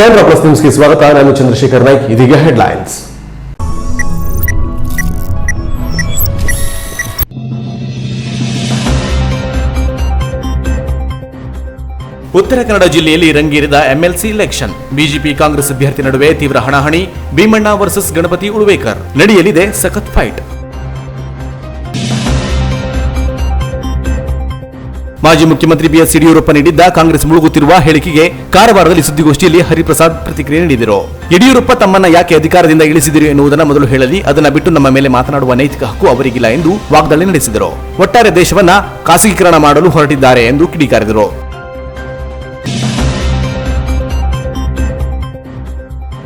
Canara plus news की स्वागत ನಾನು ಚಂದ್ರಶೇಖರ್ ನಾಯ್ಕ್ ಇದೀಗ ಹೆಡ್ಲೈನ್ಸ್ ಉತ್ತರ ಕನ್ನಡ ಜಿಲ್ಲೆಯಲ್ಲಿ ರಂಗೇರಿದ ಎಂಎಲ್ಸಿ ಇಲೆಕ್ಷನ್ ಬಿಜೆಪಿ ಕಾಂಗ್ರೆಸ್ ಅಭ್ಯರ್ಥಿ ನಡುವೆ ತೀವ್ರ ಹಣಾಹಣಿ ಭೀಮಣ್ಣ ವರ್ಸಸ್ ಗಣಪತಿ ಉಳುವೇಕರ್ ನಡೆಯಲಿದೆ ಸಖತ್ ಫೈಟ್ ಮಾಜಿ ಮುಖ್ಯಮಂತ್ರಿ ಬಿಎಸ್ ಯಡಿಯೂರಪ್ಪ ನೀಡಿದ್ದ ಕಾಂಗ್ರೆಸ್ ಮುಳುಗುತ್ತಿರುವ ಹೇಳಿಕೆಗೆ ಕಾರವಾರದಲ್ಲಿ ಸುದ್ದಿಗೋಷ್ಠಿಯಲ್ಲಿ ಹರಿಪ್ರಸಾದ್ ಪ್ರತಿಕ್ರಿಯೆ ನೀಡಿದರು. ಯಡಿಯೂರಪ್ಪ ತಮ್ಮನ್ನ ಯಾಕೆ ಅಧಿಕಾರದಿಂದ ಇಳಿಸಿದರು ಎನ್ನುವುದನ್ನು ಮೊದಲು ಹೇಳಲಿ, ಅದನ್ನ ಬಿಟ್ಟು ನಮ್ಮ ಮೇಲೆ ಮಾತನಾಡುವ ನೈತಿಕ ಹಕ್ಕು ಅವರಿಗಿಲ್ಲ ಎಂದು ವಾಗ್ದಾಳಿ ನಡೆಸಿದರು. ಒಟ್ಟಾರೆ ದೇಶವನ್ನ ಖಾಸಗೀಕರಣ ಮಾಡಲು ಹೊರಟಿದ್ದಾರೆ ಎಂದು ಕಿಡಿಕಾರಿದರು.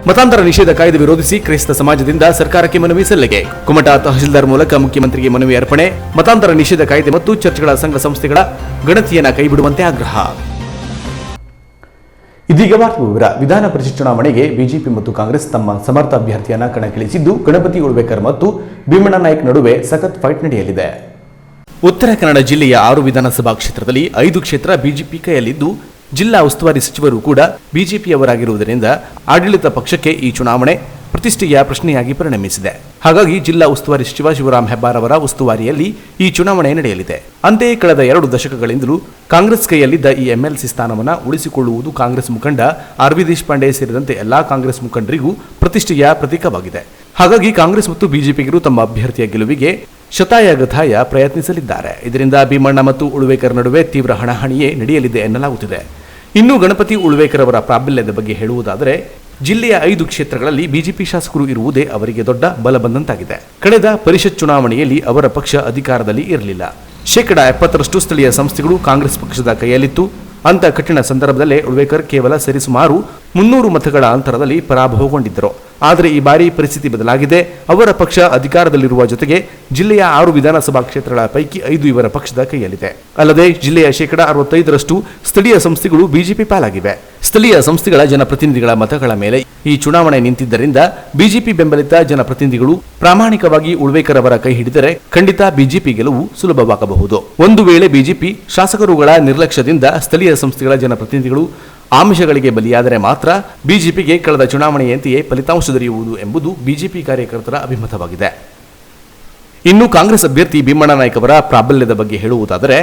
ಮತಾಂತರ ನಿಷೇಧ ಕಾಯ್ದೆ ವಿರೋಧಿಸಿ ಕ್ರೈಸ್ತ ಸಮಾಜದಿಂದ ಸರ್ಕಾರಕ್ಕೆ ಮನವಿ ಸಲ್ಲಿಕೆ. ಕುಮಟಾ ತಹಶೀಲ್ದಾರ್ ಮೂಲಕ ಮುಖ್ಯಮಂತ್ರಿಗೆ ಮನವಿ ಅರ್ಪಣೆ. ಮತಾಂತರ ನಿಷೇಧ ಕಾಯ್ದೆ ಮತ್ತು ಚರ್ಚ್ಗಳ ಸಂಘ ಸಂಸ್ಥೆಗಳ ಗಣತಿಯನ್ನ ಕೈಬಿಡುವಂತೆ ಆಗ್ರಹ. ಇದೀಗ ವಿವರ. ವಿಧಾನ ಪರಿಷತ್ ಚುನಾವಣೆಗೆ ಬಿಜೆಪಿ ಮತ್ತು ಕಾಂಗ್ರೆಸ್ ತಮ್ಮ ಸಮರ್ಥ ಅಭ್ಯರ್ಥಿಯನ್ನ ಕಣಕ್ಕಿಳಿಸಿದ್ದು, ಗಣಪತಿ ಉಳುವೇಕರ್ ಮತ್ತು ಭೀಮಣ್ಣ ನಾಯ್ಕ್ ನಡುವೆ ಸಖತ್ ಫೈಟ್ ನಡೆಯಲಿದೆ. ಉತ್ತರ ಕನ್ನಡ ಜಿಲ್ಲೆಯ 6 ವಿಧಾನಸಭಾ ಕ್ಷೇತ್ರದಲ್ಲಿ 5 ಕ್ಷೇತ್ರ ಬಿಜೆಪಿ ಕೈಯಲ್ಲಿದ್ದು, ಜಿಲ್ಲಾ ಉಸ್ತುವಾರಿ ಸಚಿವರು ಕೂಡ ಬಿಜೆಪಿಯವರಾಗಿರುವುದರಿಂದ ಆಡಳಿತ ಪಕ್ಷಕ್ಕೆ ಈ ಚುನಾವಣೆ ಪ್ರತಿಷ್ಠೆಯ ಪ್ರಶ್ನೆಯಾಗಿ ಪರಿಣಮಿಸಿದೆ. ಹಾಗಾಗಿ ಜಿಲ್ಲಾ ಉಸ್ತುವಾರಿ ಸಚಿವ ಶಿವರಾಮ್ ಹೆಬ್ಬಾರ್ ಅವರ ಉಸ್ತುವಾರಿಯಲ್ಲಿ ಈ ಚುನಾವಣೆ ನಡೆಯಲಿದೆ. ಅಂತೆಯೇ ಕಳೆದ 2 ದಶಕಗಳಿಂದಲೂ ಕಾಂಗ್ರೆಸ್ ಕೈಯಲ್ಲಿದ್ದ ಈ ಎಂಎಲ್ಸಿ ಸ್ಥಾನವನ್ನು ಉಳಿಸಿಕೊಳ್ಳುವುದು ಕಾಂಗ್ರೆಸ್ ಮುಖಂಡ ಆರ್ ವಿ ದೇಶಪಾಂಡೆ ಸೇರಿದಂತೆ ಎಲ್ಲಾ ಕಾಂಗ್ರೆಸ್ ಮುಖಂಡರಿಗೂ ಪ್ರತಿಷ್ಠೆಯ ಪ್ರತೀಕವಾಗಿದೆ. ಹಾಗಾಗಿ ಕಾಂಗ್ರೆಸ್ ಮತ್ತು ಬಿಜೆಪಿಗರು ತಮ್ಮ ಅಭ್ಯರ್ಥಿಯ ಗೆಲುವಿಗೆ ಶತಾಯಗತಾಯ ಪ್ರಯತ್ನಿಸಲಿದ್ದಾರೆ. ಇದರಿಂದ ಭೀಮಣ್ಣ ಮತ್ತು ಉಳುವೇಕರ್ ನಡುವೆ ತೀವ್ರ ಹಣಾಹಣಿಯೇ ನಡೆಯಲಿದೆ ಎನ್ನಲಾಗುತ್ತಿದೆ. ಇನ್ನು ಗಣಪತಿ ಉಳುವೇಕರ್ ಅವರ ಪ್ರಾಬಲ್ಯದ ಬಗ್ಗೆ ಹೇಳುವುದಾದರೆ, ಜಿಲ್ಲೆಯ 5 ಕ್ಷೇತ್ರಗಳಲ್ಲಿ ಬಿಜೆಪಿ ಶಾಸಕರು ಇರುವುದೇ ಅವರಿಗೆ ದೊಡ್ಡ ಬಲ ಬಂದಂತಾಗಿದೆ. ಕಳೆದ ಪರಿಷತ್ ಚುನಾವಣೆಯಲ್ಲಿ ಅವರ ಪಕ್ಷ ಅಧಿಕಾರದಲ್ಲಿ ಇರಲಿಲ್ಲ. 70% ಸ್ಥಳೀಯ ಸಂಸ್ಥೆಗಳು ಕಾಂಗ್ರೆಸ್ ಪಕ್ಷದ ಕೈಯಲ್ಲಿತ್ತು. ಅಂತ ಕಠಿಣ ಸಂದರ್ಭದಲ್ಲೇ ಉಳುವೇಕರ್ ಕೇವಲ ಸರಿಸುಮಾರು 300 ಮತಗಳ ಅಂತರದಲ್ಲಿ ಪರಾಭವಗೊಂಡಿದ್ದರು. ಆದರೆ ಈ ಬಾರಿ ಪರಿಸ್ಥಿತಿ ಬದಲಾಗಿದೆ. ಅವರ ಪಕ್ಷ ಅಧಿಕಾರದಲ್ಲಿರುವ ಜೊತೆಗೆ ಜಿಲ್ಲೆಯ 6 ವಿಧಾನಸಭಾ ಕ್ಷೇತ್ರಗಳ ಪೈಕಿ 5 ಇವರ ಪಕ್ಷದ ಕೈಯಲ್ಲಿದೆ. ಅಲ್ಲದೆ ಜಿಲ್ಲೆಯ 65% ಸ್ಥಳೀಯ ಸಂಸ್ಥೆಗಳು ಬಿಜೆಪಿ ಪಾಲಾಗಿವೆ. ಸ್ಥಳೀಯ ಸಂಸ್ಥೆಗಳ ಜನಪ್ರತಿನಿಧಿಗಳ ಮತಗಳ ಮೇಲೆ ಈ ಚುನಾವಣೆ ನಿಂತಿದ್ದರಿಂದ ಬಿಜೆಪಿ ಬೆಂಬಲಿತ ಜನಪ್ರತಿನಿಧಿಗಳು ಪ್ರಾಮಾಣಿಕವಾಗಿ ಉಳುವೇಕರ್ ಅವರ ಕೈ ಹಿಡಿದರೆ ಖಂಡಿತ ಬಿಜೆಪಿ ಗೆಲುವು ಸುಲಭವಾಗಬಹುದು. ಒಂದು ವೇಳೆ ಬಿಜೆಪಿ ಶಾಸಕರುಗಳ ನಿರ್ಲಕ್ಷ್ಯದಿಂದ ಸ್ಥಳೀಯ ಸಂಸ್ಥೆಗಳ ಜನಪ್ರತಿನಿಧಿಗಳು ಆಮಿಷಗಳಿಗೆ ಬಲಿಯಾದರೆ ಮಾತ್ರ ಬಿಜೆಪಿಗೆ ಕಳೆದ ಚುನಾವಣೆಯಂತೆಯೇ ಫಲಿತಾಂಶ ದೊರೆಯುವುದು ಎಂಬುದು ಬಿಜೆಪಿ ಕಾರ್ಯಕರ್ತರ ಅಭಿಮತವಾಗಿದೆ. ಇನ್ನು ಕಾಂಗ್ರೆಸ್ ಅಭ್ಯರ್ಥಿ ಭೀಮಣ್ಣ ನಾಯ್ಕ್ ಅವರ ಪ್ರಾಬಲ್ಯದ ಬಗ್ಗೆ ಹೇಳುವುದಾದರೆ,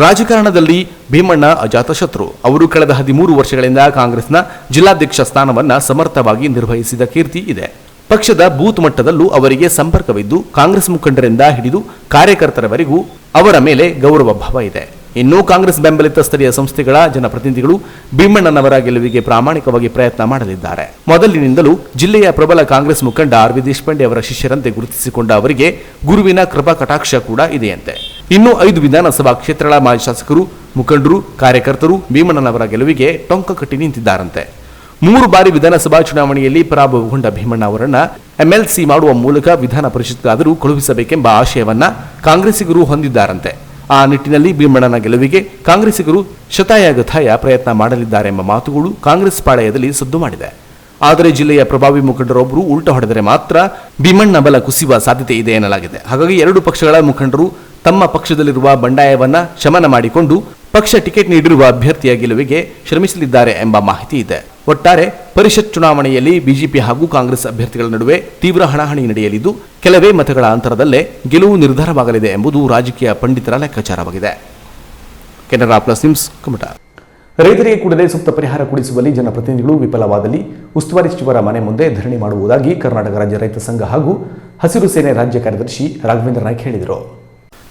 ರಾಜಕಾರಣದಲ್ಲಿ ಭೀಮಣ್ಣ ಅಜಾತಶತ್ರು. ಅವರು ಕಳೆದ 13 ವರ್ಷಗಳಿಂದ ಕಾಂಗ್ರೆಸ್ನ ಜಿಲ್ಲಾಧ್ಯಕ್ಷ ಸ್ಥಾನವನ್ನ ಸಮರ್ಥವಾಗಿ ನಿರ್ವಹಿಸಿದ ಕೀರ್ತಿ ಇದೆ. ಪಕ್ಷದ ಬೂತ್ ಮಟ್ಟದಲ್ಲೂ ಅವರಿಗೆ ಸಂಪರ್ಕವಿದ್ದು, ಕಾಂಗ್ರೆಸ್ ಮುಖಂಡರಿಂದ ಹಿಡಿದು ಕಾರ್ಯಕರ್ತರವರೆಗೂ ಅವರ ಮೇಲೆ ಗೌರವ ಭಾವ ಇದೆ. ಇನ್ನು ಕಾಂಗ್ರೆಸ್ ಬೆಂಬಲಿತ ಸ್ಥಳೀಯ ಸಂಸ್ಥೆಗಳ ಜನಪ್ರತಿನಿಧಿಗಳು ಭೀಮಣ್ಣನವರ ಗೆಲುವಿಗೆ ಪ್ರಾಮಾಣಿಕವಾಗಿ ಪ್ರಯತ್ನ ಮಾಡಲಿದ್ದಾರೆ. ಮೊದಲಿನಿಂದಲೂ ಜಿಲ್ಲೆಯ ಪ್ರಬಲ ಕಾಂಗ್ರೆಸ್ ಮುಖಂಡ ಆರ್ ವಿ ದೇಶಪಾಂಡೆ ಅವರ ಶಿಷ್ಯರಂತೆ ಗುರುತಿಸಿಕೊಂಡ ಅವರಿಗೆ ಗುರುವಿನ ಕೃಪಾ ಕಟಾಕ್ಷ ಕೂಡ ಇದೆಯಂತೆ. ಇನ್ನು 5 ವಿಧಾನಸಭಾ ಕ್ಷೇತ್ರಗಳ ಮಾಜಿ ಶಾಸಕರು, ಮುಖಂಡರು, ಕಾರ್ಯಕರ್ತರು ಭೀಮಣ್ಣನವರ ಗೆಲುವಿಗೆ ಟೊಂಕ ಕಟ್ಟಿ ನಿಂತಿದ್ದಾರಂತೆ. 3 ಬಾರಿ ವಿಧಾನಸಭಾ ಚುನಾವಣೆಯಲ್ಲಿ ಪರಾಭವಗೊಂಡ ಭೀಮಣ್ಣ ಅವರನ್ನ ಎಂಎಲ್ಸಿ ಮಾಡುವ ಮೂಲಕ ವಿಧಾನ ಪರಿಷತ್ಗಾದರೂ ಕಳುಹಿಸಬೇಕೆಂಬ ಆಶಯವನ್ನ ಕಾಂಗ್ರೆಸ್ಸಿಗರು ಹೊಂದಿದ್ದಾರಂತೆ. ಆ ನಿಟ್ಟಿನಲ್ಲಿ ಭೀಮಣ್ಣನ ಗೆಲುವಿಗೆ ಕಾಂಗ್ರೆಸ್ಸಿಗರು ಶತಾಯಗತಾಯ ಪ್ರಯತ್ನ ಮಾಡಲಿದ್ದಾರೆಂಬ ಮಾತುಗಳು ಕಾಂಗ್ರೆಸ್ ಪಾಳೆಯದಲ್ಲಿ ಸದ್ದು ಮಾಡಿದೆ. ಆದರೆ ಜಿಲ್ಲೆಯ ಪ್ರಭಾವಿ ಮುಖಂಡರೊಬ್ಬರು ಉಲ್ಟ ಹೊಡೆದರೆ ಮಾತ್ರ ಭೀಮಣ್ಣ ಬಲ ಕುಸಿಯುವ ಸಾಧ್ಯತೆ ಇದೆ ಎನ್ನಲಾಗಿದೆ. ಹಾಗಾಗಿ 2 ಪಕ್ಷಗಳ ಮುಖಂಡರು ತಮ್ಮ ಪಕ್ಷದಲ್ಲಿರುವ ಬಂಡಾಯವನ್ನ ಶಮನ ಮಾಡಿಕೊಂಡು ಪಕ್ಷ ಟಿಕೆಟ್ ನೀಡಿರುವ ಅಭ್ಯರ್ಥಿಯ ಗೆಲುವಿಗೆ ಶ್ರಮಿಸಲಿದ್ದಾರೆ ಎಂಬ ಮಾಹಿತಿ ಇದೆ. ಒಟ್ಟಾರೆ ಪರಿಷತ್ ಚುನಾವಣೆಯಲ್ಲಿ ಬಿಜೆಪಿ ಹಾಗೂ ಕಾಂಗ್ರೆಸ್ ಅಭ್ಯರ್ಥಿಗಳ ನಡುವೆ ತೀವ್ರ ಹಣಾಹಣಿ ನಡೆಯಲಿದ್ದು, ಕೆಲವೇ ಮತಗಳ ಅಂತರದಲ್ಲೇ ಗೆಲುವು ನಿರ್ಧಾರವಾಗಲಿದೆ ಎಂಬುದು ರಾಜಕೀಯ ಪಂಡಿತರ ಲೆಕ್ಕಾಚಾರವಾಗಿದೆ. Canara plus news, Kumta. ರೈತರಿಗೆ ಕೂಡಲೇ ಸೂಕ್ತ ಪರಿಹಾರ ಕೊಡಿಸುವಲ್ಲಿ ಜನಪ್ರತಿನಿಧಿಗಳು ವಿಫಲವಾದಲ್ಲಿ ಉಸ್ತುವಾರಿ ಸಚಿವರ ಮನೆ ಮುಂದೆ ಧರಣಿ ಮಾಡುವುದಾಗಿ ಕರ್ನಾಟಕ ರಾಜ್ಯ ರೈತ ಸಂಘ ಹಾಗೂ ಹಸಿರು ಸೇನೆ ರಾಜ್ಯ ಕಾರ್ಯದರ್ಶಿ ರಾಘವೇಂದ್ರ ನಾಯ್ಕ್ ಹೇಳಿದರು.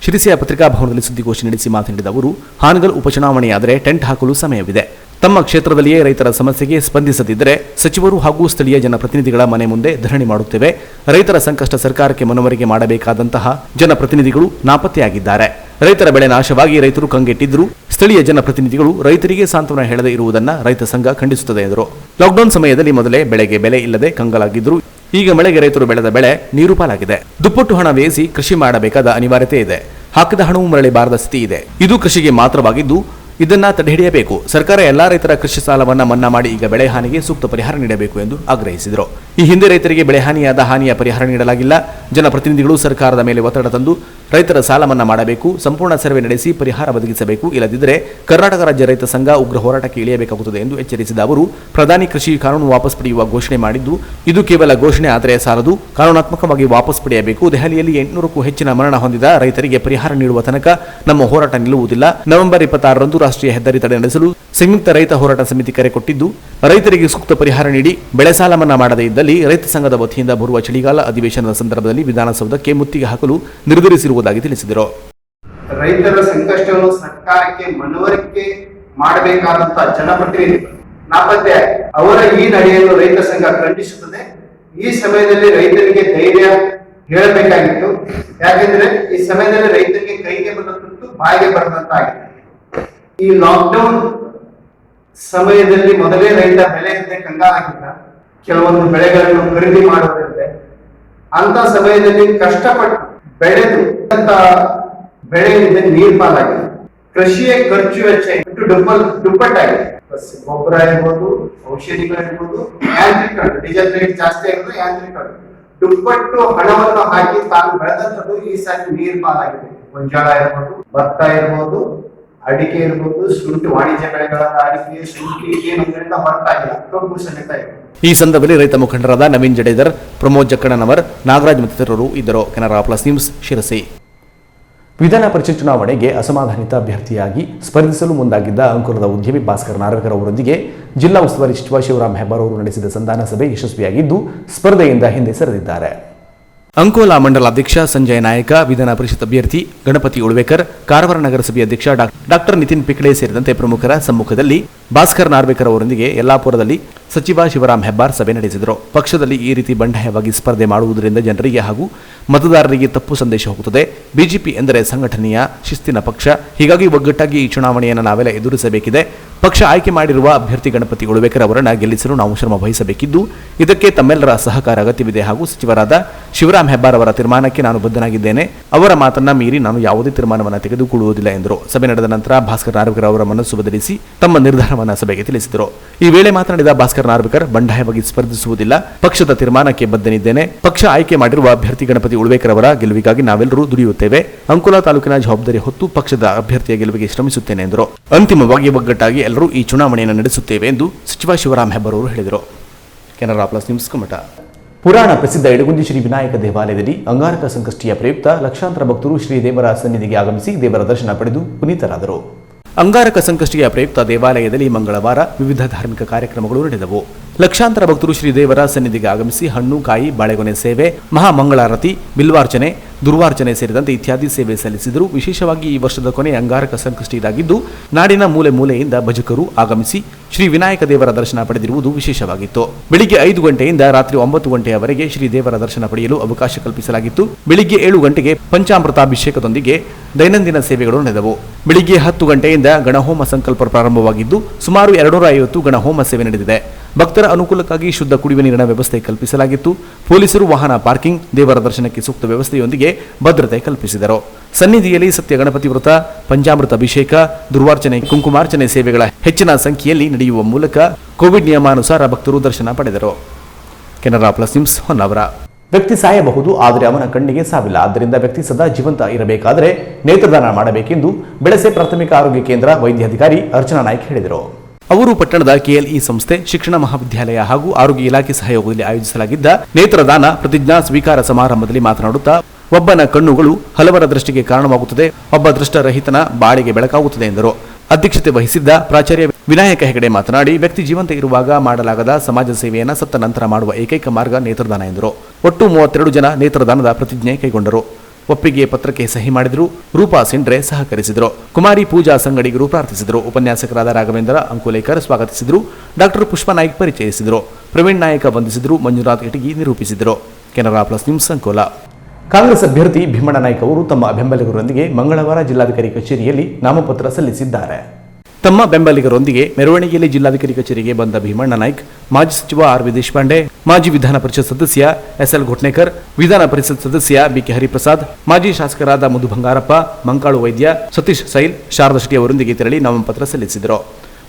ಶಿರಸಿಯ ಪತ್ರಿಕಾ ಭವನದಲ್ಲಿ ಸುದ್ದಿಗೋಷ್ಠಿ ನಡೆಸಿ ಮಾತನಾಡಿದ ಅವರು, ಹಾನಗಲ್ ಉಪಚುನಾವಣೆಯಾದರೆ ಟೆಂಟ್ ಹಾಕಲು ಸಮಯವಿದೆ. ತಮ್ಮ ಕ್ಷೇತ್ರದಲ್ಲಿಯೇ ರೈತರ ಸಮಸ್ಯೆಗೆ ಸ್ಪಂದಿಸದಿದ್ದರೆ ಸಚಿವರು ಹಾಗೂ ಸ್ಥಳೀಯ ಜನಪ್ರತಿನಿಧಿಗಳ ಮನೆ ಮುಂದೆ ಧರಣಿ ಮಾಡುತ್ತೇವೆ. ರೈತರ ಸಂಕಷ್ಟ ಸರ್ಕಾರಕ್ಕೆ ಮನವರಿಕೆ ಮಾಡಬೇಕಾದಂತಹ ಜನಪ್ರತಿನಿಧಿಗಳು ನಾಪತ್ತೆಯಾಗಿದ್ದಾರೆ. ರೈತರ ಬೆಳೆ ನಾಶವಾಗಿ ರೈತರು ಕಂಗೆಟ್ಟಿದ್ದರೂ ಸ್ಥಳೀಯ ಜನಪ್ರತಿನಿಧಿಗಳು ರೈತರಿಗೆ ಸಾಂತ್ವನ ಹೇಳದೇ ಇರುವುದನ್ನು ರೈತ ಸಂಘ ಖಂಡಿಸುತ್ತದೆ ಎಂದರು. ಲಾಕ್ಡೌನ್ ಸಮಯದಲ್ಲಿ ಮೊದಲೇ ಬೆಳೆಗೆ ಬೆಲೆ ಇಲ್ಲದೆ ಕಂಗಾಲಾಗಿದ್ದರು. ಈಗ ಮಳೆಗೆ ರೈತರು ಬೆಳೆದ ಬೆಳೆ ನೀರು ಪಾಲಾಗಿದೆ. ದುಪ್ಪಟ್ಟು ಹಣ ವ್ಯಯಿಸಿ ಕೃಷಿ ಮಾಡಬೇಕಾದ ಅನಿವಾರ್ಯತೆ ಇದೆ. ಹಾಕಿದ ಹಣವು ಮರಳಿ ಬಾರದ ಸ್ಥಿತಿ ಇದೆ. ಇದು ಕೃಷಿಗೆ ಮಾತ್ರವಾಗಿದ್ದು ಇದನ್ನ ತಡೆಹಿಡಿಯಬೇಕು. ಸರ್ಕಾರ ಎಲ್ಲಾ ರೈತರ ಕೃಷಿ ಸಾಲವನ್ನ ಮನ್ನಾ ಮಾಡಿ ಈಗ ಬೆಳೆ ಹಾನಿಗೆ ಸೂಕ್ತ ಪರಿಹಾರ ನೀಡಬೇಕು ಎಂದು ಆಗ್ರಹಿಸಿದರು. ಈ ಹಿಂದೆ ರೈತರಿಗೆ ಬೆಳೆ ಹಾನಿಯಾದ ಹಾನಿಯ ಪರಿಹಾರ ನೀಡಲಾಗಿಲ್ಲ. ಜನಪ್ರತಿನಿಧಿಗಳು ಸರ್ಕಾರದ ಮೇಲೆ ಒತ್ತಡ ತಂದು ರೈತರ ಸಾಲ ಮನ್ನಾ ಮಾಡಬೇಕು, ಸಂಪೂರ್ಣ ಸರ್ವೆ ನಡೆಸಿ ಪರಿಹಾರ ಒದಗಿಸಬೇಕು, ಇಲ್ಲದಿದ್ದರೆ ಕರ್ನಾಟಕ ರಾಜ್ಯ ರೈತ ಸಂಘ ಉಗ್ರ ಹೋರಾಟಕ್ಕೆ ಇಳಿಯಬೇಕಾಗುತ್ತದೆ ಎಂದು ಎಚ್ಚರಿಸಿದ ಅವರು, ಪ್ರಧಾನಿ ಕೃಷಿ ಕಾನೂನು ವಾಪಸ್ ಪಡೆಯುವ ಘೋಷಣೆ ಮಾಡಿದ್ದು, ಇದು ಕೇವಲ ಘೋಷಣೆ ಆದರೆ ಸಾಲದು, ಕಾನೂನಾತ್ಮಕವಾಗಿ ವಾಪಸ್ ಪಡೆಯಬೇಕು. ದೆಹಲಿಯಲ್ಲಿ 800ಕ್ಕೂ ಹೆಚ್ಚಿನ ಮರಣ ಹೊಂದಿದ ರೈತರಿಗೆ ಪರಿಹಾರ ನೀಡುವ ತನಕ ನಮ್ಮ ಹೋರಾಟ ನಿಲ್ಲುವುದಿಲ್ಲ. ನವೆಂಬರ್ 26ರಂದು ರಾಷ್ಟ್ರೀಯ ಹೆದ್ದಾರಿ ತಡೆ ನಡೆಸಲು ಸಂಯುಕ್ತ ರೈತ ಹೋರಾಟ ಸಮಿತಿ ಕರೆ ಕೊಟ್ಟಿದ್ದು, ರೈತರಿಗೆ ಸೂಕ್ತ ಪರಿಹಾರ ನೀಡಿ ಬೆಳೆ ಸಾಲ ಮನ್ನಾ ಮಾಡದೇ ಇದ್ದಲ್ಲಿ ರೈತ ಸಂಘದ ವತಿಯಿಂದ ಬರುವ ಚಳಿಗಾಲ ಅಧಿವೇಶನದ ಸಂದರ್ಭದಲ್ಲಿ ವಿಧಾನಸೌಧಕ್ಕೆ ಮುತ್ತಿಗೆ ಹಾಕಲು ನಿರ್ಧರಿಸಿರುವುದಾಗಿ ತಿಳಿಸಿದರು. ರೈತರ ಸಂಕಷ್ಟವನ್ನು ಸರ್ಕಾರಕ್ಕೆ ಮನವರಿಕೆ ಮಾಡಬೇಕಾದಂತಹ ಜನಪ್ರತಿನಿಧಿಗಳು ನಾಪತ್ತೆ, ಅವರ ಈ ನಡೆಯನ್ನು ರೈತ ಸಂಘ ಖಂಡಿಸುತ್ತದೆ. ಈ ಸಮಯದಲ್ಲಿ ರೈತರಿಗೆ ಧೈರ್ಯ ಹೇಳಬೇಕಾಗಿತ್ತು. ಯಾಕೆಂದ್ರೆ ಈ ಸಮಯದಲ್ಲಿ ರೈತರಿಗೆ ಕೈಗೆ ಬಂದದ್ದು ಬಾಯಿಗೆ ಬರದಂತಾಗಿದೆ. ಈ ಲಾಕ್ಡೌನ್ ಸಮಯದಲ್ಲಿ ಮೊದಲೇ ರೈತ ಬೆಲೆ ಇರದೆ ಕಂಗಾಲಾಗಿದ್ದ, ಕೆಲವೊಂದು ಬೆಳೆಗಳನ್ನು ಖರೀದಿ ಮಾಡುವುದಿರುತ್ತೆ. ಅಂತ ಸಮಯದಲ್ಲಿ ಕಷ್ಟಪಟ್ಟು ಬೆಳೆದು ಬೆಳೆಯಿಂದ ನೀರ್ಪಾಲಾಗಿದೆ. ಕೃಷಿಯ ಖರ್ಚು ವೆಚ್ಚ ದುಪ್ಪಟ್ಟಾಗಿದೆ. ಗೊಬ್ಬರ ಇರ್ಬೋದು, ಔಷಧಿಗಳಿರ್ಬೋದು, ಯಾಂತ್ರಿಕರಣ, ಡೀಸೆಲ್ ರೇಟ್ ಜಾಸ್ತಿ ಆಗಿರೋದು ಯಾಂತ್ರಿಕರಣ ದುಪ್ಪಟ್ಟು ಹಣವನ್ನು ಹಾಕಿ ತಾನು ಬೆಳೆದಂಥದ್ದು ಈ ಸಾರಿ ನೀರ್ಪಾಲಾಗಿದೆ. ಗೊಂಜಾಳ ಇರ್ಬೋದು, ಭತ್ತ ಇರ್ಬೋದು, ಅಡಿಕೆ ಇರ್ಬೋದು, ಶುಂಠಿ, ವಾಣಿಜ್ಯ ಬೆಳೆಗಳಾದ ಅಡಿಕೆ, ಶುಂಠಿ ಏನು ಹೊರತಾಗಿಲ್ಲ, ಕಬ್ಬು ಸಮೇತ ಇದೆ. ಈ ಸಂದರ್ಭದಲ್ಲಿ ರೈತ ಮುಖಂಡರಾದ ನವೀನ್ ಜಡೇದರ್, ಪ್ರಮೋದ್ ಜಕ್ಕಣ್ಣನವರ್, ನಾಗರಾಜ್ ಮತ್ತಿತರರು ಇದ್ದರು. Canara plus news, Sirsi. ವಿಧಾನ ಪರಿಷತ್ ಚುನಾವಣೆಗೆ ಅಸಮಾಧಾನಿತ ಅಭ್ಯರ್ಥಿಯಾಗಿ ಸ್ಪರ್ಧಿಸಲು ಮುಂದಾಗಿದ್ದ ಅಂಕೋಲದ ಉದ್ಯಮಿ ಭಾಸ್ಕರ್ ನಾರ್ವೇಕರ್ ಅವರೊಂದಿಗೆ ಜಿಲ್ಲಾ ಉಸ್ತುವಾರಿ ಸಚಿವ ಶಿವರಾಮ್ ಹೆಬ್ಬಾರ್ ಅವರು ನಡೆಸಿದ ಸಂಧಾನ ಸಭೆ ಯಶಸ್ವಿಯಾಗಿದ್ದು ಸ್ಪರ್ಧೆಯಿಂದ ಹಿಂದೆ ಸರಿದಿದ್ದಾರೆ. ಅಂಕೋಲಾ ಮಂಡಲಾಧ್ಯಕ್ಷ ಸಂಜಯ್ ನಾಯಕ, ವಿಧಾನ ಪರಿಷತ್ ಅಭ್ಯರ್ಥಿ ಗಣಪತಿ ಉಳ್ವೇಕರ್, ಕಾರವಾರ ನಗರಸಭೆ ಅಧ್ಯಕ್ಷ ಡಾಕ್ಟರ್ ನಿತಿನ್ ಪಿಕ್ಳೆ ಸೇರಿದಂತೆ ಪ್ರಮುಖರ ಸಮ್ಮುಖದಲ್ಲಿ ಭಾಸ್ಕರ್ ನಾರ್ವೇಕರ್ ಅವರೊಂದಿಗೆ ಯಲ್ಲಾಪುರದಲ್ಲಿ ಸಚಿವ ಶಿವರಾಮ್ ಹೆಬ್ಬಾರ್ ಸಭೆ ನಡೆಸಿದರು. ಪಕ್ಷದಲ್ಲಿ ಈ ರೀತಿ ಬಂಡಾಯವಾಗಿ ಸ್ಪರ್ಧೆ ಮಾಡುವುದರಿಂದ ಜನರಿಗೆ ಹಾಗೂ ಮತದಾರರಿಗೆ ತಪ್ಪು ಸಂದೇಶ ಹೋಗುತ್ತದೆ. ಬಿಜೆಪಿ ಎಂದರೆ ಸಂಘಟನೆಯ ಶಿಸ್ತಿನ ಪಕ್ಷ. ಹೀಗಾಗಿ ಒಗ್ಗಟ್ಟಾಗಿ ಈ ಚುನಾವಣೆಯನ್ನು ನಾವೆಲ್ಲ ಎದುರಿಸಬೇಕಿದೆ. ಪಕ್ಷ ಆಯ್ಕೆ ಮಾಡಿರುವ ಅಭ್ಯರ್ಥಿ ಗಣಪತಿ ಉಳ್ವೇಕರ್ ಅವರನ್ನು ಗೆಲ್ಲಿಸಲು ನಾವು ಶ್ರಮ ವಹಿಸಬೇಕಿದ್ದು, ಇದಕ್ಕೆ ತಮ್ಮೆಲ್ಲರ ಸಹಕಾರ ಅಗತ್ಯವಿದೆ ಹಾಗೂ ಸಚಿವರಾದ ಶಿವರಾಮ್ ಹೆಬ್ಬಾರ್ ಅವರ ತೀರ್ಮಾನಕ್ಕೆ ನಾನು ಬದ್ಧನಾಗಿದ್ದೇನೆ. ಅವರ ಮಾತನ್ನ ಮೀರಿ ನಾನು ಯಾವುದೇ ತೀರ್ಮಾನವನ್ನು ತೆಗೆದುಕೊಳ್ಳುವುದಿಲ್ಲ ಎಂದರು. ಸಭೆ ನಡೆದ ನಂತರ ಭಾಸ್ಕರ್ ನಾರ್ವೇಕರ್ ಅವರ ಮನಸ್ಸು ಬದಲಿಸಿ ತಮ್ಮ ನಿರ್ಧಾರವನ್ನು ಸಭೆಗೆ ತಿಳಿಸಿದರು. ಈ ವೇಳೆ ಮಾತನಾಡಿದ ಭಾಸ್ಕರ್ ನಾರ್ವೇಕರ್, ಬಂಡಾಯವಾಗಿ ಸ್ಪರ್ಧಿಸುವುದಿಲ್ಲ, ಪಕ್ಷದ ತೀರ್ಮಾನಕ್ಕೆ ಬದ್ಧನಿದ್ದೇನೆ. ಪಕ್ಷ ಆಯ್ಕೆ ಮಾಡಿರುವ ಅಭ್ಯರ್ಥಿ ಗಣಪತಿ ಉಳ್ವೇಕರ್ ಅವರ ಗೆಲುವಿಗಾಗಿ ನಾವೆಲ್ಲರೂ ದುಡಿಯುತ್ತೇವೆ. ಅಂಕೋಲಾ ತಾಲೂಕಿನ ಜವಾಬ್ದಾರಿ ಹೊತ್ತು ಪಕ್ಷದ ಅಭ್ಯರ್ಥಿಯ ಗೆಲುವಿಗೆ ಶ್ರಮಿಸುತ್ತೇನೆ ಎಂದರು. ಅಂತಿಮವಾಗಿ ಒಗ್ಗಟ್ಟಾಗಿ ಎಲ್ಲರೂ ಈ ಚುನಾವಣೆಯನ್ನು ನಡೆಸುತ್ತೇವೆ ಎಂದು ಸಚಿವ ಶಿವರಾಮ್ ಹೆಬ್ಬಾರ್ ಅವರು ಹೇಳಿದರು. Canara plus news, Kumta. ಪುರಾಣ ಪ್ರಸಿದ್ಧ ಇಡಗುಂಜಿ ಶ್ರೀ ವಿನಾಯಕ ದೇವಾಲಯದಲ್ಲಿ ಅಂಗಾರಕ ಸಂಕಷ್ಟಿಯ ಪ್ರಯುಕ್ತ ಲಕ್ಷಾಂತರ ಭಕ್ತರು ಶ್ರೀ ದೇವರ ಸನ್ನಿಧಿಗೆ ಆಗಮಿಸಿ ದೇವರ ದರ್ಶನ ಪಡೆದು ಪುನೀತರಾದರು. ಅಂಗಾರಕ ಸಂಕಷ್ಟಿಯ ಪ್ರಯುಕ್ತ ದೇವಾಲಯದಲ್ಲಿ ಮಂಗಳವಾರ ವಿವಿಧ ಧಾರ್ಮಿಕ ಕಾರ್ಯಕ್ರಮಗಳು ನಡೆದವು. ಲಕ್ಷಾಂತರ ಭಕ್ತರು ಶ್ರೀದೇವರ ಸನ್ನಿಧಿಗೆ ಆಗಮಿಸಿ ಹಣ್ಣು, ಕಾಯಿ, ಬಾಳೆಗೊನೆ ಸೇವೆ, ಮಹಾಮಂಗಳಾರತಿ, ಬಿಲ್ವಾರ್ಚನೆ, ದುರ್ವಾರ್ಚನೆ ಸೇರಿದಂತೆ ಇತ್ಯಾದಿ ಸೇವೆ ಸಲ್ಲಿಸಿದರು. ವಿಶೇಷವಾಗಿ ಈ ವರ್ಷದ ಕೊನೆ ಅಂಗಾರಕ ಸಂಕಷ್ಟಿ ಇದಾಗಿದ್ದು ನಾಡಿನ ಮೂಲೆ ಮೂಲೆಯಿಂದ ಭಜಕರು ಆಗಮಿಸಿ ಶ್ರೀ ವಿನಾಯಕ ದೇವರ ದರ್ಶನ ಪಡೆದಿರುವುದು ವಿಶೇಷವಾಗಿತ್ತು. ಬೆಳಿಗ್ಗೆ 5 ಗಂಟೆಯಿಂದ ರಾತ್ರಿ 9 ಗಂಟೆಯವರೆಗೆ ಶ್ರೀ ದೇವರ ದರ್ಶನ ಪಡೆಯಲು ಅವಕಾಶ ಕಲ್ಪಿಸಲಾಗಿತ್ತು. ಬೆಳಿಗ್ಗೆ 7 ಗಂಟೆಗೆ ಪಂಚಾಮೃತಾಭಿಷೇಕದೊಂದಿಗೆ ದೈನಂದಿನ ಸೇವೆಗಳು ನಡೆದವು. ಬೆಳಿಗ್ಗೆ 10 ಗಂಟೆಯಿಂದ ಗಣಹೋಮ ಸಂಕಲ್ಪ ಪ್ರಾರಂಭವಾಗಿದ್ದು ಸುಮಾರು 250 ಗಣಹೋಮ ಸೇವೆ ನಡೆದಿದೆ. ಭಕ್ತರ ಅನುಕೂಲಕ್ಕಾಗಿ ಶುದ್ಧ ಕುಡಿಯುವ ನೀರಿನ ವ್ಯವಸ್ಥೆ ಕಲ್ಪಿಸಲಾಗಿತ್ತು. ಪೊಲೀಸರು ವಾಹನ ಪಾರ್ಕಿಂಗ್, ದೇವರ ದರ್ಶನಕ್ಕೆ ಸೂಕ್ತ ವ್ಯವಸ್ಥೆಯೊಂದಿಗೆ ಭದ್ರತೆ ಕಲ್ಪಿಸಿದರು. ಸನ್ನಿಧಿಯಲ್ಲಿ ಸತ್ಯ ಗಣಪತಿ ವ್ರತ, ಪಂಚಾಮೃತ ಅಭಿಷೇಕ, ದುರ್ವಾರ್ಚನೆ, ಕುಂಕುಮಾರ್ಚನೆ ಸೇವೆಗಳ ಹೆಚ್ಚಿನ ಸಂಖ್ಯೆಯಲ್ಲಿ ನಡೆಯುವ ಮೂಲಕ ಕೋವಿಡ್ ನಿಯಮಾನುಸಾರ ಭಕ್ತರು ದರ್ಶನ ಪಡೆದರು. Canara plus news, Honnavar. ವ್ಯಕ್ತಿ ಸಾಯಬಹುದು, ಆದರೆ ಅವನ ಕಣ್ಣಿಗೆ ಸಾವಿಲ್ಲ. ಆದ್ದರಿಂದ ವ್ಯಕ್ತಿ ಸದಾ ಜೀವಂತ ಇರಬೇಕಾದರೆ ನೇತ್ರದಾನ ಮಾಡಬೇಕೆಂದು ಬೆಳಸೆ ಪ್ರಾಥಮಿಕ ಆರೋಗ್ಯ ಕೇಂದ್ರ ವೈದ್ಯಾಧಿಕಾರಿ ಅರ್ಚನಾ ನಾಯ್ಕ್ ಹೇಳಿದರು. ಅವರು ಪಟ್ಟಣದ ಕೆಎಲ್ಇ ಸಂಸ್ಥೆ, ಶಿಕ್ಷಣ ಮಹಾವಿದ್ಯಾಲಯ ಹಾಗೂ ಆರೋಗ್ಯ ಇಲಾಖೆ ಸಹಯೋಗದಲ್ಲಿ ಆಯೋಜಿಸಲಾಗಿದ್ದ ನೇತ್ರದಾನ ಪ್ರತಿಜ್ಞಾ ಸ್ವೀಕಾರ ಸಮಾರಂಭದಲ್ಲಿ ಮಾತನಾಡುತ್ತಾ, ಒಬ್ಬನ ಕಣ್ಣುಗಳು ಹಲವರ ದೃಷ್ಟಿಗೆ ಕಾರಣವಾಗುತ್ತದೆ, ಒಬ್ಬ ದೃಷ್ಟರಹಿತನ ಬಾಳಿಗೆ ಬೆಳಕಾಗುತ್ತದೆ ಎಂದರು. ಅಧ್ಯಕ್ಷತೆ ವಹಿಸಿದ್ದ ಪ್ರಾಚಾರ್ಯ ವಿನಾಯಕ ಹೆಗಡೆ ಮಾತನಾಡಿ, ವ್ಯಕ್ತಿ ಜೀವಂತ ಇರುವಾಗ ಮಾಡಲಾಗದ ಸಮಾಜ ಸೇವೆಯನ್ನು ಸತ್ತ ನಂತರ ಮಾಡುವ ಏಕೈಕ ಮಾರ್ಗ ನೇತ್ರದಾನ ಎಂದರು. ಒಟ್ಟು 32 ಜನ ನೇತ್ರದಾನದ ಪ್ರತಿಜ್ಞೆ ಕೈಗೊಂಡರು. ಒಪ್ಪಿಗೆ ಪತ್ರಕ್ಕೆ ಸಹಿ ಮಾಡಿದರು. ರೂಪಾ ಸಿಂಡ್ರೆ ಸಹಕರಿಸಿದರು. ಕುಮಾರಿ ಪೂಜಾ ಸಂಗಡಿಗರು ಪ್ರಾರ್ಥಿಸಿದರು. ಉಪನ್ಯಾಸಕರಾದ ರಾಘವೇಂದ್ರ ಅಂಕೋಲೇಕರ್ ಸ್ವಾಗತಿಸಿದರು. ಡಾಕ್ಟರ್ ಪುಷ್ಪ ನಾಯ್ಕ್ ಪರಿಚಯಿಸಿದರು. ಪ್ರವೀಣ್ ನಾಯಕ ವಂದಿಸಿದರು. ಮಂಜುನಾಥ್ ಇಟಗಿ ನಿರೂಪಿಸಿದರು. Canara plus news, Ankola. ಕಾಂಗ್ರೆಸ್ ಅಭ್ಯರ್ಥಿ ಭೀಮಣ್ಣ ನಾಯ್ಕ್ ಅವರು ತಮ್ಮ ಬೆಂಬಲಿಗರೊಂದಿಗೆ ಮಂಗಳವಾರ ಜಿಲ್ಲಾಧಿಕಾರಿ ಕಚೇರಿಯಲ್ಲಿ ನಾಮಪತ್ರ ಸಲ್ಲಿಸಿದ್ದಾರೆ. ತಮ್ಮ ಬೆಂಬಲಿಗರೊಂದಿಗೆ ಮೆರವಣಿಗೆಯಲ್ಲಿ ಜಿಲ್ಲಾಧಿಕಾರಿ ಕಚೇರಿಗೆ ಬಂದ ಭೀಮಣ್ಣ ನಾಯ್ಕ್, ಮಾಜಿ ಸಚಿವ ಆರ್.ವಿ. ದೇಶಪಾಂಡೆ, ಮಾಜಿ ವಿಧಾನ ಪರಿಷತ್ ಸದಸ್ಯ ಎಸ್.ಎಲ್. ಘೋಟ್ನೇಕರ್, ವಿಧಾನ ಪರಿಷತ್ ಸದಸ್ಯ ಬಿ.ಕೆ. ಹರಿಪ್ರಸಾದ್, ಮಾಜಿ ಶಾಸಕರಾದ ಮಧು ಬಂಗಾರಪ್ಪ, ಮಂಕಾಳು ವೈದ್ಯ, ಸತೀಶ್ ಸೈಲ್, ಶಾರದಾ ಶೆಟ್ಟಿ ಅವರೊಂದಿಗೆ ತೆರಳಿ ನಾಮಪತ್ರ ಸಲ್ಲಿಸಿದರು.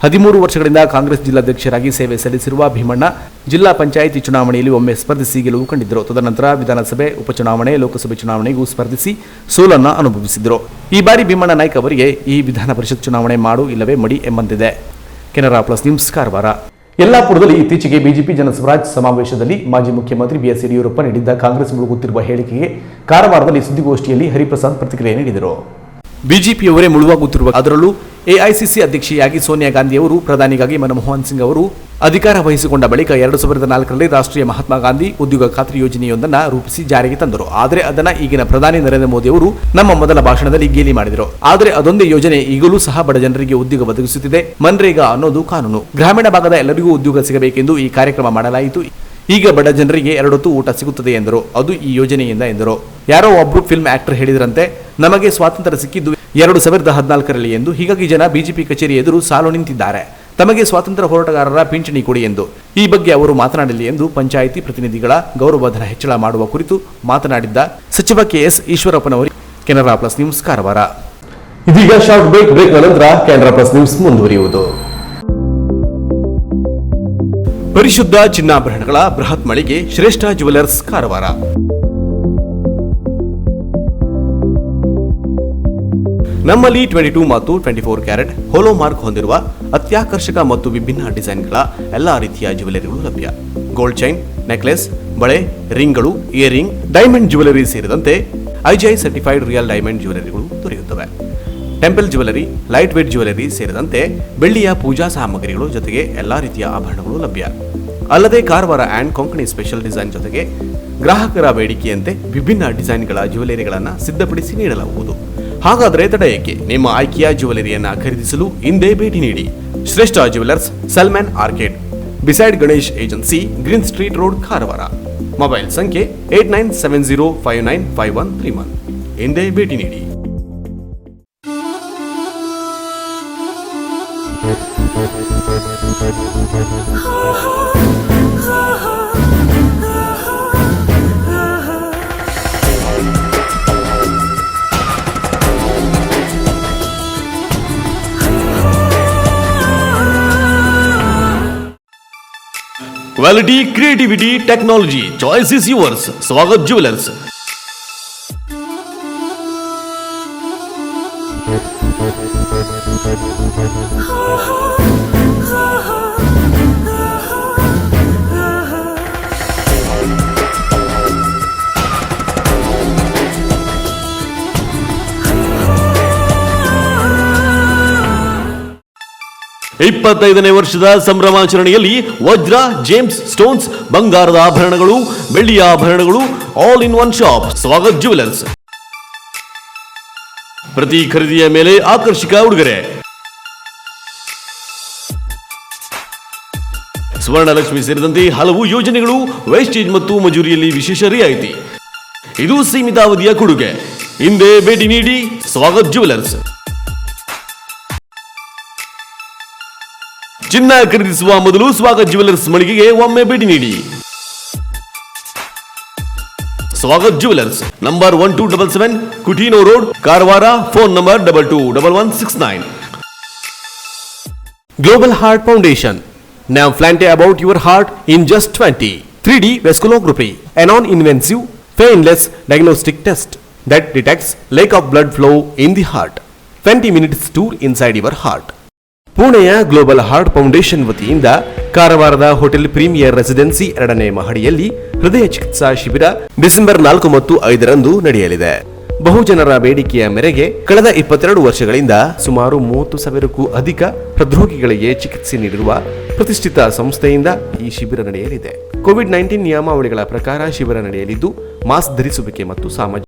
13 ವರ್ಷಗಳಿಂದ ಕಾಂಗ್ರೆಸ್ ಜಿಲ್ಲಾಧ್ಯಕ್ಷರಾಗಿ ಸೇವೆ ಸಲ್ಲಿಸಿರುವ ಭೀಮಣ್ಣ ಜಿಲ್ಲಾ ಪಂಚಾಯಿತಿ ಚುನಾವಣೆಯಲ್ಲಿ ಒಮ್ಮೆ ಸ್ಪರ್ಧಿಸಿ ಗೆಲುವು ಕಂಡಿದ್ದರು. ತದನಂತರ ವಿಧಾನಸಭೆ ಉಪಚುನಾವಣೆ, ಲೋಕಸಭೆ ಚುನಾವಣೆಗೂ ಸ್ಪರ್ಧಿಸಿ ಸೋಲನ್ನು ಅನುಭವಿಸಿದರು. ಈ ಬಾರಿ ಭೀಮಣ್ಣ ನಾಯ್ಕ ಅವರಿಗೆ ಈ ವಿಧಾನ ಪರಿಷತ್ ಚುನಾವಣೆ ಮಾಡು ಇಲ್ಲವೇ ಮಡಿ ಎಂಬಂತಿದೆ. Canara plus news, Karwar. ಯಲ್ಲಾಪುರದಲ್ಲಿ ಇತ್ತೀಚೆಗೆ ಬಿಜೆಪಿ ಜನಸ್ವರಾಜ್ ಸಮಾವೇಶದಲ್ಲಿ ಮಾಜಿ ಮುಖ್ಯಮಂತ್ರಿ ಬಿಎಸ್ ಯಡಿಯೂರಪ್ಪ ನೀಡಿದ್ದ ಕಾಂಗ್ರೆಸ್ ಮುಳುಗುತ್ತಿರುವ ಹೇಳಿಕೆಗೆ ಕಾರವಾರದಲ್ಲಿ ಸುದ್ದಿಗೋಷ್ಠಿಯಲ್ಲಿ ಹರಿಪ್ರಸಾದ್ ಪ್ರತಿಕ್ರಿಯೆ ನೀಡಿದರು. ಬಿಜೆಪಿಯವರೇ ಮುಳುವಾಗುತ್ತಿರುವ, ಅದರಲ್ಲೂ ಎಐಸಿಸಿ ಅಧ್ಯಕ್ಷೆಯಾಗಿ ಸೋನಿಯಾ ಗಾಂಧಿ ಅವರು, ಪ್ರಧಾನಿಗಾಗಿ ಮನಮೋಹನ್ ಸಿಂಗ್ ಅವರು ಅಧಿಕಾರ ವಹಿಸಿಕೊಂಡ ಬಳಿಕ 2004ರಲ್ಲಿ ರಾಷ್ಟ್ರೀಯ ಮಹಾತ್ಮ ಗಾಂಧಿ ಉದ್ಯೋಗ ಖಾತ್ರಿ ಯೋಜನೆಯೊಂದನ್ನು ರೂಪಿಸಿ ಜಾರಿಗೆ ತಂದರು. ಆದರೆ ಅದನ್ನ ಈಗಿನ ಪ್ರಧಾನಿ ನರೇಂದ್ರ ಮೋದಿ ಅವರು ನಮ್ಮ ಮೊದಲ ಭಾಷಣದಲ್ಲಿ ಗೇಲಿ ಮಾಡಿದರು. ಆದರೆ ಅದೊಂದೇ ಯೋಜನೆ ಈಗಲೂ ಸಹ ಬಡ ಜನರಿಗೆ ಉದ್ಯೋಗ ಒದಗಿಸುತ್ತಿದೆ. ಮನ್ರೇಗಾ ಅನ್ನೋದು ಕಾನೂನು. ಗ್ರಾಮೀಣ ಭಾಗದ ಎಲ್ಲರಿಗೂ ಉದ್ಯೋಗ ಸಿಗಬೇಕೆಂದು ಈ ಕಾರ್ಯಕ್ರಮ ಮಾಡಲಾಯಿತು. ಈಗ ಬಡ ಜನರಿಗೆ 2 ಹೊತ್ತು ಊಟ ಸಿಗುತ್ತದೆ ಎಂದರು. ಅದು ಈ ಯೋಜನೆಯಿಂದ ಎಂದರು. ಯಾರೋ ಒಬ್ರು ಫಿಲ್ಮ್ ಆಕ್ಟರ್ ಹೇಳಿದ್ರಂತೆ, ನಮಗೆ ಸ್ವಾತಂತ್ರ್ಯ ಸಿಕ್ಕಿದ್ದು 2014ರಲ್ಲಿ ಎಂದು. ಹೀಗಾಗಿ ಜನ ಬಿಜೆಪಿ ಕಚೇರಿ ಎದುರು ಸಾಲು ನಿಂತಿದ್ದಾರೆ. ತಮಗೆ ಸ್ವಾತಂತ್ರ್ಯ ಹೋರಾಟಗಾರರ ಪಿಂಚಣಿ ಕೊಡಿ ಎಂದು. ಈ ಬಗ್ಗೆ ಅವರು ಮಾತನಾಡಲಿ ಎಂದು ಪಂಚಾಯಿತಿ ಪ್ರತಿನಿಧಿಗಳ ಗೌರವಧನ ಹೆಚ್ಚಳ ಮಾಡುವ ಕುರಿತು ಮಾತನಾಡಿದ್ದ ಸಚಿವ ಕೆಎಸ್ ಈಶ್ವರಪ್ಪನವರು. Canara plus news, Karwar. ಇದೀಗ ಶಾರ್ಟ್ ಬ್ರೇಕ್ ನಂತರ ಕೆನರಾ ಪ್ಲಸ್ ನ್ಯೂಸ್ ಮುಂದುವರಿಯುವುದು. ಪರಿಶುದ್ಧ ಚಿನ್ನಾಭರಣಗಳ ಬೃಹತ್ ಮಳಿಗೆ ಶ್ರೇಷ್ಠ ಜುವೆಲರ್ಸ್, ಕಾರವಾರ. ನಮ್ಮಲ್ಲಿ 22 ಮತ್ತು 24 ಕ್ಯಾರೆಟ್ ಹೋಲೋ ಮಾರ್ಕ್ ಹೊಂದಿರುವ ಅತ್ಯಾಕರ್ಷಕ ಮತ್ತು ವಿಭಿನ್ನ ಡಿಸೈನ್ಗಳ ಎಲ್ಲಾ ರೀತಿಯ ಜ್ಯುವೆಲರಿಗಳು ಲಭ್ಯ. ಗೋಲ್ಡ್ ಚೈನ್, ನೆಕ್ಲೆಸ್, ಬಳೆ, ರಿಂಗ್ಗಳು, ಇಯರಿಂಗ್, ಡೈಮಂಡ್ ಜ್ಯುವೆಲರಿ ಸೇರಿದಂತೆ ಐಜಿಐ ಸರ್ಟಿಫೈಡ್ ರಿಯಲ್ ಡೈಮಂಡ್ ಜ್ಯುವೆಲರಿಗಳು ದೊರೆಯುತ್ತವೆ. Temple jewellery, light weight jewellery ಸೇರಿದಂತೆ ಬೆಳ್ಳಿಯ ಪೂಜಾ ಸಾಮಗ್ರಿಗಳು ಜೊತೆಗೆ ಎಲ್ಲಾ ರೀತಿಯ ಆಭರಣಗಳು ಲಭ್ಯ. ಅಲ್ಲದೆ Karwar and Konkani special design ಜೊತೆಗೆ ಗ್ರಾಹಕರ ಬೇಡಿಕೆಯಂತೆ ವಿಭಿನ್ನ ಡಿಸೈನ್ಗಳ ಜ್ಯುವೆಲರಿಗಳನ್ನು ಸಿದ್ಧಪಡಿಸಿ ನೀಡಲಾಗುವುದು. ಹಾಗಾದರೆ ತಡ ಏಕೆ? ನಿಮ್ಮ ಆಯ್ಕೆಯ ಜ್ಯುವೆಲರಿಯನ್ನ ಖರೀದಿಸಲು ಹಿಂದೆ ಭೇಟಿ ನೀಡಿ. ಶ್ರೇಷ್ಠ jewellers, Salman arcade, beside Ganesh agency, green street road, Karwar. Mobile ಸಂಖ್ಯೆ 8970595131. ಹಿಂದೆ ಭೇಟಿ ನೀಡಿ. Quality, creativity, technology. Choice is yours. Swagat Jewelers. ಇಪ್ಪತ್ತೈದನೇ ವರ್ಷದ ಸಂಭ್ರಮಾಚರಣೆಯಲ್ಲಿ ವಜ್ರ, ಜೇಮ್ಸ್ ಸ್ಟೋನ್ಸ್, ಬಂಗಾರದ ಆಭರಣಗಳು, ಬೆಳ್ಳಿಯ ಆಭರಣಗಳು, all in one shop. Swagath jewellers. ಪ್ರತಿ ಖರೀದಿಯ ಮೇಲೆ ಆಕರ್ಷಕ ಉಡುಗೊರೆ. ಸ್ವರ್ಣಲಕ್ಷ್ಮಿ ಸೇರಿದಂತೆ ಹಲವು ಯೋಜನೆಗಳು, ವೇಸ್ಟೇಜ್ ಮತ್ತು ಮಜೂರಿಯಲ್ಲಿ ವಿಶೇಷ ರಿಯಾಯಿತಿ. ಇದು ಸೀಮಿತ ಅವಧಿಯ ಕೊಡುಗೆ. ಹಿಂದೆ ಭೇಟಿ ನೀಡಿ. ಸ್ವಾಗತ್ ಜ್ಯುವೆಲರ್ಸ್. ಚಿನ್ನ ಖರೀದಿಸುವ ಮೊದಲು ಸ್ವಾಗತ್ ಜ್ಯುವೆಲರ್ಸ್ ಮಳಿಗೆಗೆ ಒಮ್ಮೆ ಭೇಟಿ ನೀಡಿ. Swagath jewellers, number 1277 Coutinho road, Karwar. Phone number 221169. Global heart foundation. Now plant about your heart in just 20. 3D vasculography, a non-invasive, painless diagnostic test that detects lack of blood flow in the heart. 20 minutes tour inside your heart. ಪುಣೆಯ global heart foundation ವತಿಯಿಂದ ಕಾರವಾರದ hotel premier residency 2ನೇ ಮಹಡಿಯಲ್ಲಿ ಹೃದಯ ಚಿಕಿತ್ಸಾ ಶಿಬಿರ December 4 ಮತ್ತು 5ರಂದು ನಡೆಯಲಿದೆ. ಬಹುಜನರ ಬೇಡಿಕೆಯ ಮೇರೆಗೆ ಕಳೆದ 22 ವರ್ಷಗಳಿಂದ ಸುಮಾರು 30,000ಕ್ಕೂ ಅಧಿಕ ಹೃದ್ರೋಗಿಗಳಿಗೆ ಚಿಕಿತ್ಸೆ ನೀಡಿರುವ ಪ್ರತಿಷ್ಠಿತ ಸಂಸ್ಥೆಯಿಂದ ಈ ಶಿಬಿರ ನಡೆಯಲಿದೆ. ಕೋವಿಡ್-19 ನಿಯಮಾವಳಿಗಳ ಪ್ರಕಾರ ಶಿಬಿರ ನಡೆಯಲಿದ್ದು, ಮಾಸ್ಕ್ ಧರಿಸುವಿಕೆ ಮತ್ತು ಸಾಮಾಜಿಕ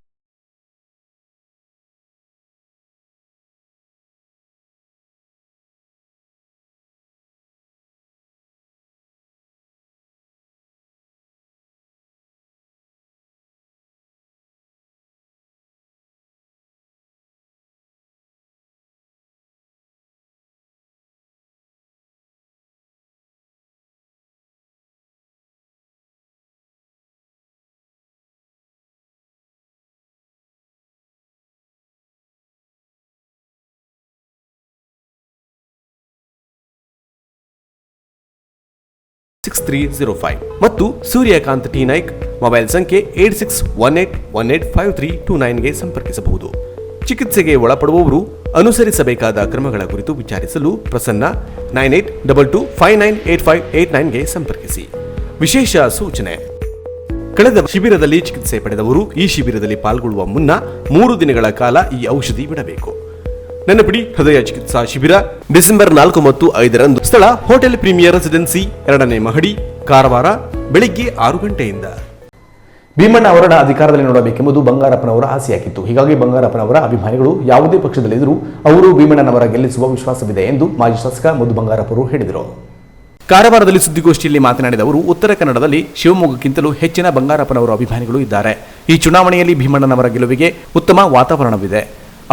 6305 ಮತ್ತು ಸೂರ್ಯಕಾಂತ್ ಟಿ ನಾಯ್ಕ್ ಮೊಬೈಲ್ ಸಂಖ್ಯೆ 8618185329ಗೆ ಸಂಪರ್ಕಿಸಬಹುದು. ಚಿಕಿತ್ಸೆಗೆ ಒಳಪಡುವವರು ಅನುಸರಿಸಬೇಕಾದ ಕ್ರಮಗಳ ಕುರಿತು ವಿಚಾರಿಸಲು ಪ್ರಸನ್ನ 9822598589ಗೆ ಸಂಪರ್ಕಿಸಿ. ವಿಶೇಷ ಸೂಚನೆ: ಕಳೆದ ಶಿಬಿರದಲ್ಲಿ ಚಿಕಿತ್ಸೆ ಪಡೆದವರು ಈ ಶಿಬಿರದಲ್ಲಿ ಪಾಲ್ಗೊಳ್ಳುವ ಮುನ್ನ 3 ದಿನಗಳ ಕಾಲ ಈ ಔಷಧಿ ಬಿಡಬೇಕು. ನೆನಪಿಡಿ, ಹೃದಯ ಚಿಕಿತ್ಸಾ ಶಿಬಿರ ಡಿಸೆಂಬರ್ 4 ಮತ್ತು 5ರಂದು. ಸ್ಥಳ ಹೋಟೆಲ್ ಪ್ರೀಮಿಯರ್ ರೆಸಿಡೆನ್ಸಿ, 2ನೇ ಮಹಡಿ, ಕಾರವಾರ. ಬೆಳಿಗ್ಗೆ 6 ಗಂಟೆಯಿಂದ. ಭೀಮಣ್ಣ ಅವರನ್ನ ಅಧಿಕಾರದಲ್ಲಿ ನೋಡಬೇಕೆಂಬುದು ಬಂಗಾರಪ್ಪನವರ ಆಸೆಯಾಗಿತ್ತು. ಹೀಗಾಗಿ ಬಂಗಾರಪ್ಪನವರ ಅಭಿಮಾನಿಗಳು ಯಾವುದೇ ಪಕ್ಷದಲ್ಲಿದ್ದರೂ ಅವರು ಭೀಮಣ್ಣನವರ ಗೆಲ್ಲಿಸುವ ವಿಶ್ವಾಸವಿದೆ ಎಂದು ಮಾಜಿ ಶಾಸಕ ಮಧು ಬಂಗಾರಪ್ಪರು ಹೇಳಿದರು. ಕಾರವಾರದಲ್ಲಿ ಸುದ್ದಿಗೋಷ್ಠಿಯಲ್ಲಿ ಮಾತನಾಡಿದ ಅವರು, ಉತ್ತರ ಕನ್ನಡದಲ್ಲಿ ಶಿವಮೊಗ್ಗಕ್ಕಿಂತಲೂ ಹೆಚ್ಚಿನ ಬಂಗಾರಪ್ಪನವರ ಅಭಿಮಾನಿಗಳು ಇದ್ದಾರೆ. ಈ ಚುನಾವಣೆಯಲ್ಲಿ ಭೀಮಣ್ಣನವರ ಗೆಲುವಿಗೆ ಉತ್ತಮ ವಾತಾವರಣವಿದೆ.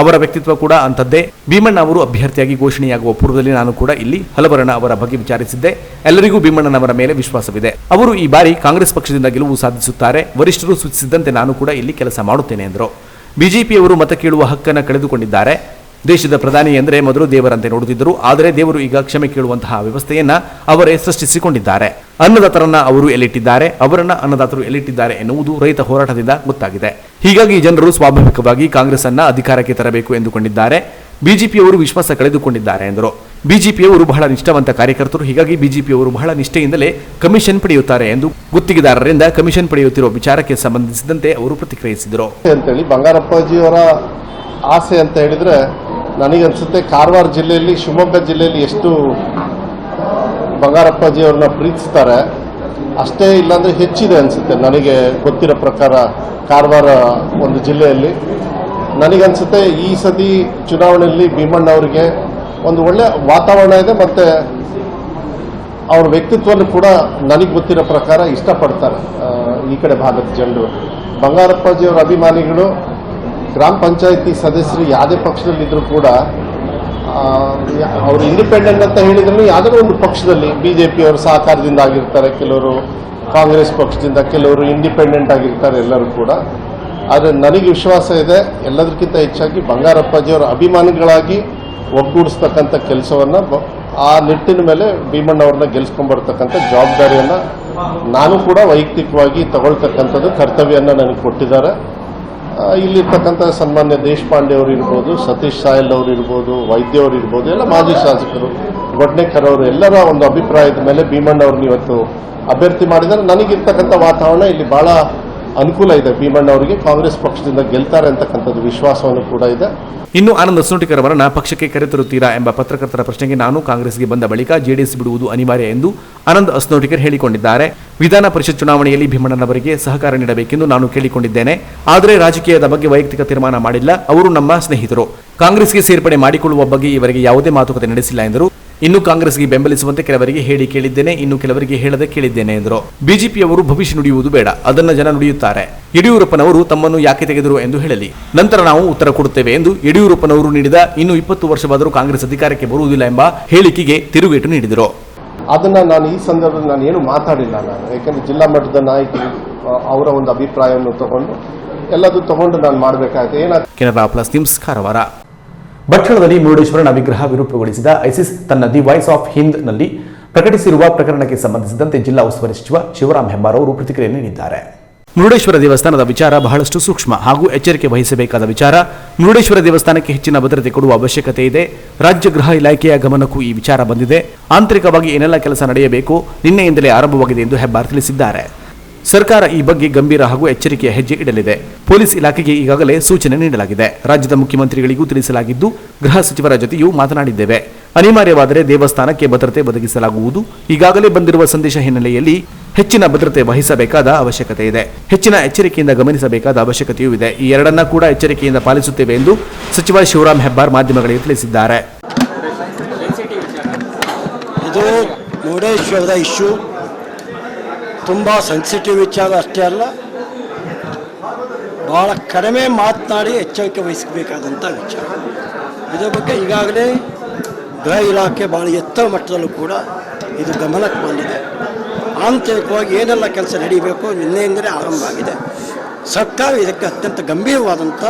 ಅವರ ವ್ಯಕ್ತಿತ್ವ ಕೂಡ ಅಂಥದ್ದೇ. ಭೀಮಣ್ಣ ಅವರು ಅಭ್ಯರ್ಥಿಯಾಗಿ ಘೋಷಣೆಯಾಗುವ ಪೂರ್ವದಲ್ಲಿ ನಾನು ಕೂಡ ಇಲ್ಲಿ ಹಲವರನ್ನ ಅವರ ಬಗ್ಗೆ ವಿಚಾರಿಸಿದ್ದೆ. ಎಲ್ಲರಿಗೂ ಭೀಮಣ್ಣನವರ ಮೇಲೆ ವಿಶ್ವಾಸವಿದೆ. ಅವರು ಈ ಬಾರಿ ಕಾಂಗ್ರೆಸ್ ಪಕ್ಷದಿಂದ ಗೆಲುವು ಸಾಧಿಸುತ್ತಾರೆ. ವರಿಷ್ಠರು ಸೂಚಿಸಿದಂತೆ ನಾನು ಕೂಡ ಇಲ್ಲಿ ಕೆಲಸ ಮಾಡುತ್ತೇನೆ ಎಂದರು. ಬಿಜೆಪಿಯವರು ಮತ ಕೇಳುವ ಹಕ್ಕನ್ನು ಕಳೆದುಕೊಂಡಿದ್ದಾರೆ. ದೇಶದ ಪ್ರಧಾನಿ ಎಂದರೆ ಮೊದಲು ದೇವರಂತೆ ನೋಡುತ್ತಿದ್ದರು. ಆದರೆ ದೇವರು ಈಗ ಕ್ಷಮೆ ಕೇಳುವಂತಹ ವ್ಯವಸ್ಥೆಯನ್ನ ಅವರೇ ಸೃಷ್ಟಿಸಿಕೊಂಡಿದ್ದಾರೆ. ಅನ್ನದಾತರನ್ನ ಅವರು ಎಲ್ಲಿಟ್ಟಿದ್ದಾರೆ, ಅವರನ್ನ ಅನ್ನದಾತರು ಎಲ್ಲಿಟ್ಟಿದ್ದಾರೆ ಎನ್ನುವುದು ರೈತ ಹೋರಾಟದಿಂದ ಗೊತ್ತಾಗಿದೆ. ಹೀಗಾಗಿ ಜನರು ಸ್ವಾಭಾವಿಕವಾಗಿ ಕಾಂಗ್ರೆಸ್ ಅನ್ನ ಅಧಿಕಾರಕ್ಕೆ ತರಬೇಕು ಎಂದುಕೊಂಡಿದ್ದಾರೆ. ಬಿಜೆಪಿಯವರು ವಿಶ್ವಾಸ ಕಳೆದುಕೊಂಡಿದ್ದಾರೆ ಎಂದರು. ಬಿಜೆಪಿಯವರು ಬಹಳ ನಿಷ್ಠಾವಂತ ಕಾರ್ಯಕರ್ತರು. ಹೀಗಾಗಿ ಬಿಜೆಪಿಯವರು ಬಹಳ ನಿಷ್ಠೆಯಿಂದಲೇ ಕಮಿಷನ್ ಪಡೆಯುತ್ತಾರೆ ಎಂದು ಗುತ್ತಿಗೆದಾರರಿಂದ ಕಮಿಷನ್ ಪಡೆಯುತ್ತಿರುವ ವಿಚಾರಕ್ಕೆ ಸಂಬಂಧಿಸಿದಂತೆ ಅವರು ಪ್ರತಿಕ್ರಿಯಿಸಿದರು. ಬಂಗಾರಪ್ಪಾಜಿಯವರ ಆಸೆ ಅಂತ ಹೇಳಿದ್ರೆ, ನನಗನ್ಸುತ್ತೆ ಕಾರವಾರ ಜಿಲ್ಲೆಯಲ್ಲಿ, ಶಿವಮೊಗ್ಗ ಜಿಲ್ಲೆಯಲ್ಲಿ ಎಷ್ಟು ಬಂಗಾರಪ್ಪಾಜಿಯವ್ರನ್ನ ಪ್ರೀತಿಸ್ತಾರೆ ಅಷ್ಟೇ, ಇಲ್ಲಾಂದ್ರೆ ಹೆಚ್ಚಿದೆ ಅನ್ಸುತ್ತೆ. ನನಗೆ ಗೊತ್ತಿರೋ ಪ್ರಕಾರ ಕಾರವಾರ ಒಂದು ಜಿಲ್ಲೆಯಲ್ಲಿ ನನಗನ್ಸುತ್ತೆ ಈ ಸತಿ ಚುನಾವಣೆಯಲ್ಲಿ ಭೀಮಣ್ಣವರಿಗೆ ಒಂದು ಒಳ್ಳೆ ವಾತಾವರಣ ಇದೆ. ಮತ್ತು ಅವ್ರ ವ್ಯಕ್ತಿತ್ವವನ್ನು ಕೂಡ ನನಗೆ ಗೊತ್ತಿರೋ ಪ್ರಕಾರ ಇಷ್ಟಪಡ್ತಾರೆ ಈ ಕಡೆ ಭಾಗದ ಜನರು. ಬಂಗಾರಪ್ಪಾಜಿಯವರ ಅಭಿಮಾನಿಗಳು ಗ್ರಾಮ ಪಂಚಾಯಿತಿ ಸದಸ್ಯರು ಯಾವುದೇ ಪಕ್ಷದಲ್ಲಿದ್ದರೂ ಕೂಡ ಅವರು ಇಂಡಿಪೆಂಡೆಂಟ್ ಅಂತ ಹೇಳಿದ್ರು ಯಾವುದೋ ಒಂದು ಪಕ್ಷದಲ್ಲಿ ಬಿಜೆಪಿಯವರ ಸಹಕಾರದಿಂದ ಆಗಿರ್ತಾರೆ, ಕೆಲವರು ಕಾಂಗ್ರೆಸ್ ಪಕ್ಷದಿಂದ, ಕೆಲವರು ಇಂಡಿಪೆಂಡೆಂಟ್ ಆಗಿರ್ತಾರೆ, ಎಲ್ಲರೂ ಕೂಡ. ಆದರೆ ನನಗೆ ವಿಶ್ವಾಸ ಇದೆ, ಎಲ್ಲದಕ್ಕಿಂತ ಹೆಚ್ಚಾಗಿ ಬಂಗಾರಪ್ಪಾಜಿಯವರ ಅಭಿಮಾನಿಗಳಾಗಿ ಒಗ್ಗೂಡಿಸ್ತಕ್ಕಂಥ ಕೆಲಸವನ್ನು, ಆ ನಿಟ್ಟಿನ ಮೇಲೆ ಭೀಮಣ್ಣವ್ರನ್ನ ಗೆಲ್ಸ್ಕೊಂಡ್ಬರ್ತಕ್ಕಂಥ ಜವಾಬ್ದಾರಿಯನ್ನು ನಾನು ಕೂಡ ವೈಯಕ್ತಿಕವಾಗಿ ತಗೊಳ್ತಕ್ಕಂಥದ್ದು ಕರ್ತವ್ಯವನ್ನು ನನಗೆ ಕೊಟ್ಟಿದ್ದಾರೆ. ಇಲ್ಲಿರ್ತಕ್ಕಂಥ ಸನ್ಮಾನ್ಯ ದೇಶಪಾಂಡೆ ಅವರು ಇರ್ಬೋದು, ಸತೀಶ್ ಸಾಯಲ್ ಅವರು ಇರ್ಬೋದು, ವೈದ್ಯ ಅವರು ಇರ್ಬೋದು, ಎಲ್ಲ ಮಾಜಿ ಶಾಸಕರು, ಗೊಡ್ನೇಕರ್ ಅವರು, ಎಲ್ಲರ ಒಂದು ಅಭಿಪ್ರಾಯದ ಮೇಲೆ ಭೀಮಣ್ಣವ್ರನ್ನ ಇವತ್ತು ಅಭ್ಯರ್ಥಿ ಮಾಡಿದರೆ ನನಗಿರ್ತಕ್ಕಂಥ ವಾತಾವರಣ ಇಲ್ಲಿ ಬಹಳ ಅನುಕೂಲ ಇದೆ. ಭೀಮಣ್ಣವರಿಗೆ ಕಾಂಗ್ರೆಸ್ ಪಕ್ಷದಿಂದ ಗೆಲ್ತಾರೆ ಅಂತಕ್ಕಂಥದ್ದು ವಿಶ್ವಾಸವನ್ನು ಕೂಡ ಇದೆ. ಇನ್ನು ಆನಂದ್ ಅಸ್ನೋಟಿಕರ್ ಅವರನ್ನ ಪಕ್ಷಕ್ಕೆ ಕರೆತರುತ್ತೀರಾ ಎಂಬ ಪತ್ರಕರ್ತರ ಪ್ರಶ್ನೆಗೆ ನಾನು ಕಾಂಗ್ರೆಸ್ಗೆ ಬಂದ ಬಳಿಕ ಜೆಡಿಎಸ್ ಬಿಡುವುದು ಅನಿವಾರ್ಯ ಎಂದು ಆನಂದ್ ಅಸ್ನೋಟಿಕರ್ ಹೇಳಿಕೊಂಡಿದ್ದಾರೆ. ವಿಧಾನ ಪರಿಷತ್ ಚುನಾವಣೆಯಲ್ಲಿ ಭೀಮಣ್ಣನವರಿಗೆ ಸಹಕಾರ ನೀಡಬೇಕೆಂದು ನಾನು ಕೇಳಿಕೊಂಡಿದ್ದೇನೆ. ಆದರೆ ರಾಜಕೀಯದ ಬಗ್ಗೆ ವೈಯಕ್ತಿಕ ತೀರ್ಮಾನ ಮಾಡಿಲ್ಲ. ಅವರು ನಮ್ಮ ಸ್ನೇಹಿತರು. ಕಾಂಗ್ರೆಸ್ಗೆ ಸೇರ್ಪಡೆ ಮಾಡಿಕೊಳ್ಳುವ ಬಗ್ಗೆ ಇವರಿಗೆ ಯಾವುದೇ ಮಾತುಕತೆ ನಡೆಸಿಲ್ಲ ಎಂದರು. ಇನ್ನು ಕಾಂಗ್ರೆಸ್ಗೆ ಬೆಂಬಲಿಸುವಂತೆ ಕೆಲವರಿಗೆ ಹೇಳಿ ಕೇಳಿದ್ದೇನೆ, ಇನ್ನು ಕೆಲವರಿಗೆ ಹೇಳದೆ ಕೇಳಿದ್ದೇನೆ ಎಂದರು. ಬಿಜೆಪಿಯವರು ಭವಿಷ್ಯ ನುಡಿಯುವುದು ಬೇಡ, ಅದನ್ನ ಜನ ನುಡಿಯುತ್ತಾರೆ. ಯಡಿಯೂರಪ್ಪನವರು ತಮ್ಮನ್ನು ಯಾಕೆ ತೆಗೆದರು ಎಂದು ಹೇಳಲಿ, ನಂತರ ನಾವು ಉತ್ತರ ಕೊಡುತ್ತೇವೆ ಎಂದು ಯಡಿಯೂರಪ್ಪನವರು ನೀಡಿದ ಇನ್ನು 20 ವರ್ಷವಾದರೂ ಕಾಂಗ್ರೆಸ್ ಅಧಿಕಾರಕ್ಕೆ ಬರುವುದಿಲ್ಲ ಎಂಬ ಹೇಳಿಕೆಗೆ ತಿರುಗೇಟು ನೀಡಿದರು. ಅದನ್ನ ನಾನು ಈ ಸಂದರ್ಭದಲ್ಲಿ ನಾನು ಏನು ಮಾತಾಡಿಲ್ಲ. ಯಾಕಂದ್ರೆ ಜಿಲ್ಲಾ ಮಟ್ಟದ ನಾಯಕರು ಅವರ ಒಂದು ಅಭಿಪ್ರಾಯವನ್ನು ತಗೊಂಡು ಎಲ್ಲದೂ ತಗೊಂಡು ನಾನು ಮಾಡಬೇಕಾಯ್ತು. Canara plus news, Karwar. ಭಟ್ಕಳದಲ್ಲಿ ಮುರುಡೇಶ್ವರನ ವಿಗ್ರಹ ವಿರೂಪಗೊಳಿಸಿದ ಐಸಿಸ್ ತನ್ನ ದಿ ವಾಯ್ಸ್ ಆಫ್ ಹಿಂದ್ ನಲ್ಲಿ ಪ್ರಕಟಿಸಿರುವ ಪ್ರಕರಣಕ್ಕೆ ಸಂಬಂಧಿಸಿದಂತೆ ಜಿಲ್ಲಾ ಉಸ್ತುವಾರಿ ಸಚಿವ ಶಿವರಾಮ್ ಹೆಬ್ಬಾರ್ ಅವರು ಪ್ರತಿಕ್ರಿಯೆ ನೀಡಿದ್ದಾರೆ. ಮುರುಡೇಶ್ವರ ದೇವಸ್ಥಾನದ ವಿಚಾರ ಬಹಳಷ್ಟು ಸೂಕ್ಷ್ಮ ಹಾಗೂ ಎಚ್ಚರಿಕೆ ವಹಿಸಬೇಕಾದ ವಿಚಾರ. ಮುರುಡೇಶ್ವರ ದೇವಸ್ಥಾನಕ್ಕೆ ಹೆಚ್ಚಿನ ಭದ್ರತೆ ಕೊಡುವ ಅವಶ್ಯಕತೆ ಇದೆ. ರಾಜ್ಯ ಗೃಹ ಇಲಾಖೆಯ ಗಮನಕ್ಕೂ ಈ ವಿಚಾರ ಬಂದಿದೆ. ಆಂತರಿಕವಾಗಿ ಏನೆಲ್ಲ ಕೆಲಸ ನಡೆಯಬೇಕು ನಿನ್ನೆಯಿಂದಲೇ ಆರಂಭವಾಗಿದೆ ಎಂದು ಹೆಬ್ಬಾರ್ ತಿಳಿಸಿದ್ದಾರೆ. ಸರ್ಕಾರ ಈ ಬಗ್ಗೆ ಗಂಭೀರ ಹಾಗೂ ಎಚ್ಚರಿಕೆಯ ಹೆಜ್ಜೆ ಇಡಲಿದೆ. ಪೊಲೀಸ್ ಇಲಾಖೆಗೆ ಈಗಾಗಲೇ ಸೂಚನೆ ನೀಡಲಾಗಿದೆ. ರಾಜ್ಯದ ಮುಖ್ಯಮಂತ್ರಿಗಳಿಗೂ ತಿಳಿಸಲಾಗಿದ್ದು, ಗೃಹ ಸಚಿವರ ಜೊತೆಯೂ ಮಾತನಾಡಿದ್ದೇವೆ. ಅನಿವಾರ್ಯವಾದರೆ ದೇವಸ್ಥಾನಕ್ಕೆ ಭದ್ರತೆ ಒದಗಿಸಲಾಗುವುದು. ಈಗಾಗಲೇ ಬಂದಿರುವ ಸಂದೇಶ ಹಿನ್ನೆಲೆಯಲ್ಲಿ ಹೆಚ್ಚಿನ ಭದ್ರತೆ ವಹಿಸಬೇಕಾದ ಅವಶ್ಯಕತೆ ಇದೆ. ಹೆಚ್ಚಿನ ಎಚ್ಚರಿಕೆಯಿಂದ ಗಮನಿಸಬೇಕಾದ ಅವಶ್ಯಕತೆಯೂ ಇದೆ. ಈ ಎರಡನ್ನ ಕೂಡ ಎಚ್ಚರಿಕೆಯಿಂದ ಪಾಲಿಸುತ್ತೇವೆ ಎಂದು ಸಚಿವ ಶಿವರಾಮ್ ಹೆಬ್ಬಾರ್ ಮಾಧ್ಯಮಗಳಿಗೆ ತಿಳಿಸಿದ್ದಾರೆ. ಇದು ಮುರುಡೇಶ್ವರದ ಇಶ್ಯೂ ತುಂಬ ಸೆನ್ಸಿಟಿವ್ ವಿಚಾರ ಅಷ್ಟೇ ಅಲ್ಲ, ಭಾಳ ಕಡಿಮೆ ಮಾತನಾಡಿ ಎಚ್ಚರಿಕೆ ವಹಿಸಬೇಕಾದಂಥ ವಿಚಾರ. ಇದರ ಬಗ್ಗೆ ಈಗಾಗಲೇ ಗೃಹ ಇಲಾಖೆ ಭಾಳ ಎತ್ತರ ಮಟ್ಟದಲ್ಲೂ ಕೂಡ ಇದು ಗಮನಕ್ಕೆ ಬಂದಿದೆ. ಆಂತರಿಕವಾಗಿ ಏನೆಲ್ಲ ಕೆಲಸ ನಡೀಬೇಕು ನಿನ್ನೆಯಿಂದಲೇ ಆರಂಭ ಆಗಿದೆ. ಸರ್ಕಾರ ಇದಕ್ಕೆ ಅತ್ಯಂತ ಗಂಭೀರವಾದಂಥ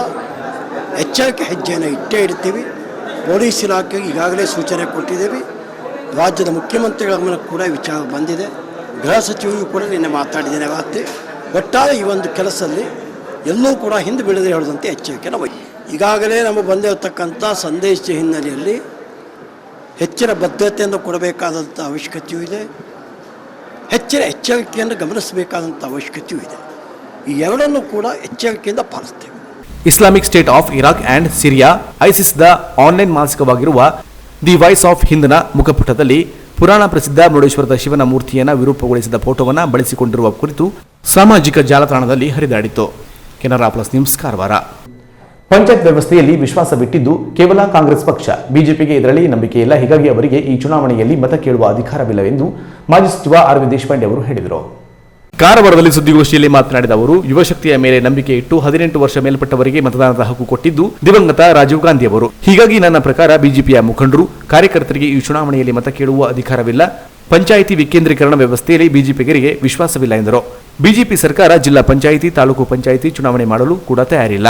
ಎಚ್ಚರಿಕೆ ಹೆಜ್ಜೆಯನ್ನು ಇಟ್ಟೇ ಇಡ್ತೀವಿ. ಪೊಲೀಸ್ ಇಲಾಖೆಗೆ ಈಗಾಗಲೇ ಸೂಚನೆ ಕೊಟ್ಟಿದ್ದೀವಿ. ರಾಜ್ಯದ ಮುಖ್ಯಮಂತ್ರಿಗಳ ಗಮನಕ್ಕೆ ಕೂಡ ವಿಚಾರ ಬಂದಿದೆ. ಗೃಹ ಸಚಿವರು ಕೂಡ ನಿನ್ನೆ ಮಾತಾಡಿದ್ದೇನೆ. ಅವತ್ತು ಒಟ್ಟಾರೆ ಈ ಒಂದು ಕೆಲಸದಲ್ಲಿ ಎಲ್ಲೂ ಕೂಡ ಹಿಂದೆ ಬೀಳದೆ ಹೇಳದಂತೆ ಎಚ್ಚರಿಕೆ ನಾವು ಈಗಾಗಲೇ ನಮಗೆ ಬಂದಿರತಕ್ಕಂಥ ಸಂದೇಶದ ಹಿನ್ನೆಲೆಯಲ್ಲಿ ಹೆಚ್ಚಿನ ಬದ್ಧತೆಯನ್ನು ಕೊಡಬೇಕಾದಂಥ ಅವಶ್ಯಕತೆಯೂ ಇದೆ, ಹೆಚ್ಚಿನ ಎಚ್ಚರಿಕೆಯನ್ನು ಗಮನಿಸಬೇಕಾದಂಥ ಅವಶ್ಯಕತೆಯೂ ಇದೆ. ಈ ಎರಡನ್ನೂ ಕೂಡ ಎಚ್ಚರಿಕೆಯಿಂದ ಪಾಲಿಸ್ತೇವೆ. Islamic state of Iraq and Syria ಐಸಿಸ್ದ ಆನ್ಲೈನ್ ಮಾಸಿಕವಾಗಿರುವ ದಿ ವಾಯ್ಸ್ ಆಫ್ ಹಿಂದ್ನ ಮುಖಪುಟದಲ್ಲಿ ಪುರಾಣ ಪ್ರಸಿದ್ಧ ಮುರುಡೇಶ್ವರದ ಶಿವನ ಮೂರ್ತಿಯನ್ನು ವಿರೂಪಗೊಳಿಸಿದ ಫೋಟೋವನ್ನು ಬಳಸಿಕೊಂಡಿರುವ ಕುರಿತು ಸಾಮಾಜಿಕ ಜಾಲತಾಣದಲ್ಲಿ ಹರಿದಾಡಿತು. Canara plus news Karwar. ಪಂಚಾಯತ್ ವ್ಯವಸ್ಥೆಯಲ್ಲಿ ವಿಶ್ವಾಸ ಬಿಟ್ಟಿದ್ದು ಕೇವಲ ಕಾಂಗ್ರೆಸ್ ಪಕ್ಷ. ಬಿಜೆಪಿಗೆ ಇದರಲ್ಲಿ ನಂಬಿಕೆ ಇಲ್ಲ, ಹೀಗಾಗಿ ಅವರಿಗೆ ಈ ಚುನಾವಣೆಯಲ್ಲಿ ಮತ ಕೇಳುವ ಅಧಿಕಾರವಿಲ್ಲವೆಂದು ಮಾಜಿ ಸಚಿವ ಆರ್ ವಿ ದೇಶಪಾಂಡೆ ಅವರು ಹೇಳಿದರು. ಕಾರವಾರದಲ್ಲಿ ಸುದ್ದಿಗೋಷ್ಠಿಯಲ್ಲಿ ಮಾತನಾಡಿದ ಅವರು, ಯುವಶಕ್ತಿಯ ಮೇಲೆ ನಂಬಿಕೆ ಇಟ್ಟು 18 ವರ್ಷ ಮೇಲ್ಪಟ್ಟವರಿಗೆ ಮತದಾನದ ಹಕ್ಕು ಕೊಟ್ಟಿದ್ದು ದಿವಂಗತ ರಾಜೀವ್ ಗಾಂಧಿ ಅವರು. ಹೀಗಾಗಿ ನನ್ನ ಪ್ರಕಾರ ಬಿಜೆಪಿಯ ಮುಖಂಡರು, ಕಾರ್ಯಕರ್ತರಿಗೆ ಈ ಚುನಾವಣೆಯಲ್ಲಿ ಮತ ಕೇಳುವ ಅಧಿಕಾರವಿಲ್ಲ. ಪಂಚಾಯಿತಿ ವಿಕೇಂದ್ರೀಕರಣ ವ್ಯವಸ್ಥೆಯಲ್ಲಿ ಬಿಜೆಪಿಗರಿಗೆ ವಿಶ್ವಾಸವಿಲ್ಲ ಎಂದರು. ಬಿಜೆಪಿ ಸರ್ಕಾರ ಜಿಲ್ಲಾ ಪಂಚಾಯಿತಿ, ತಾಲೂಕು ಪಂಚಾಯಿತಿ ಚುನಾವಣೆ ಮಾಡಲು ಕೂಡ ತಯಾರಿಲ್ಲ.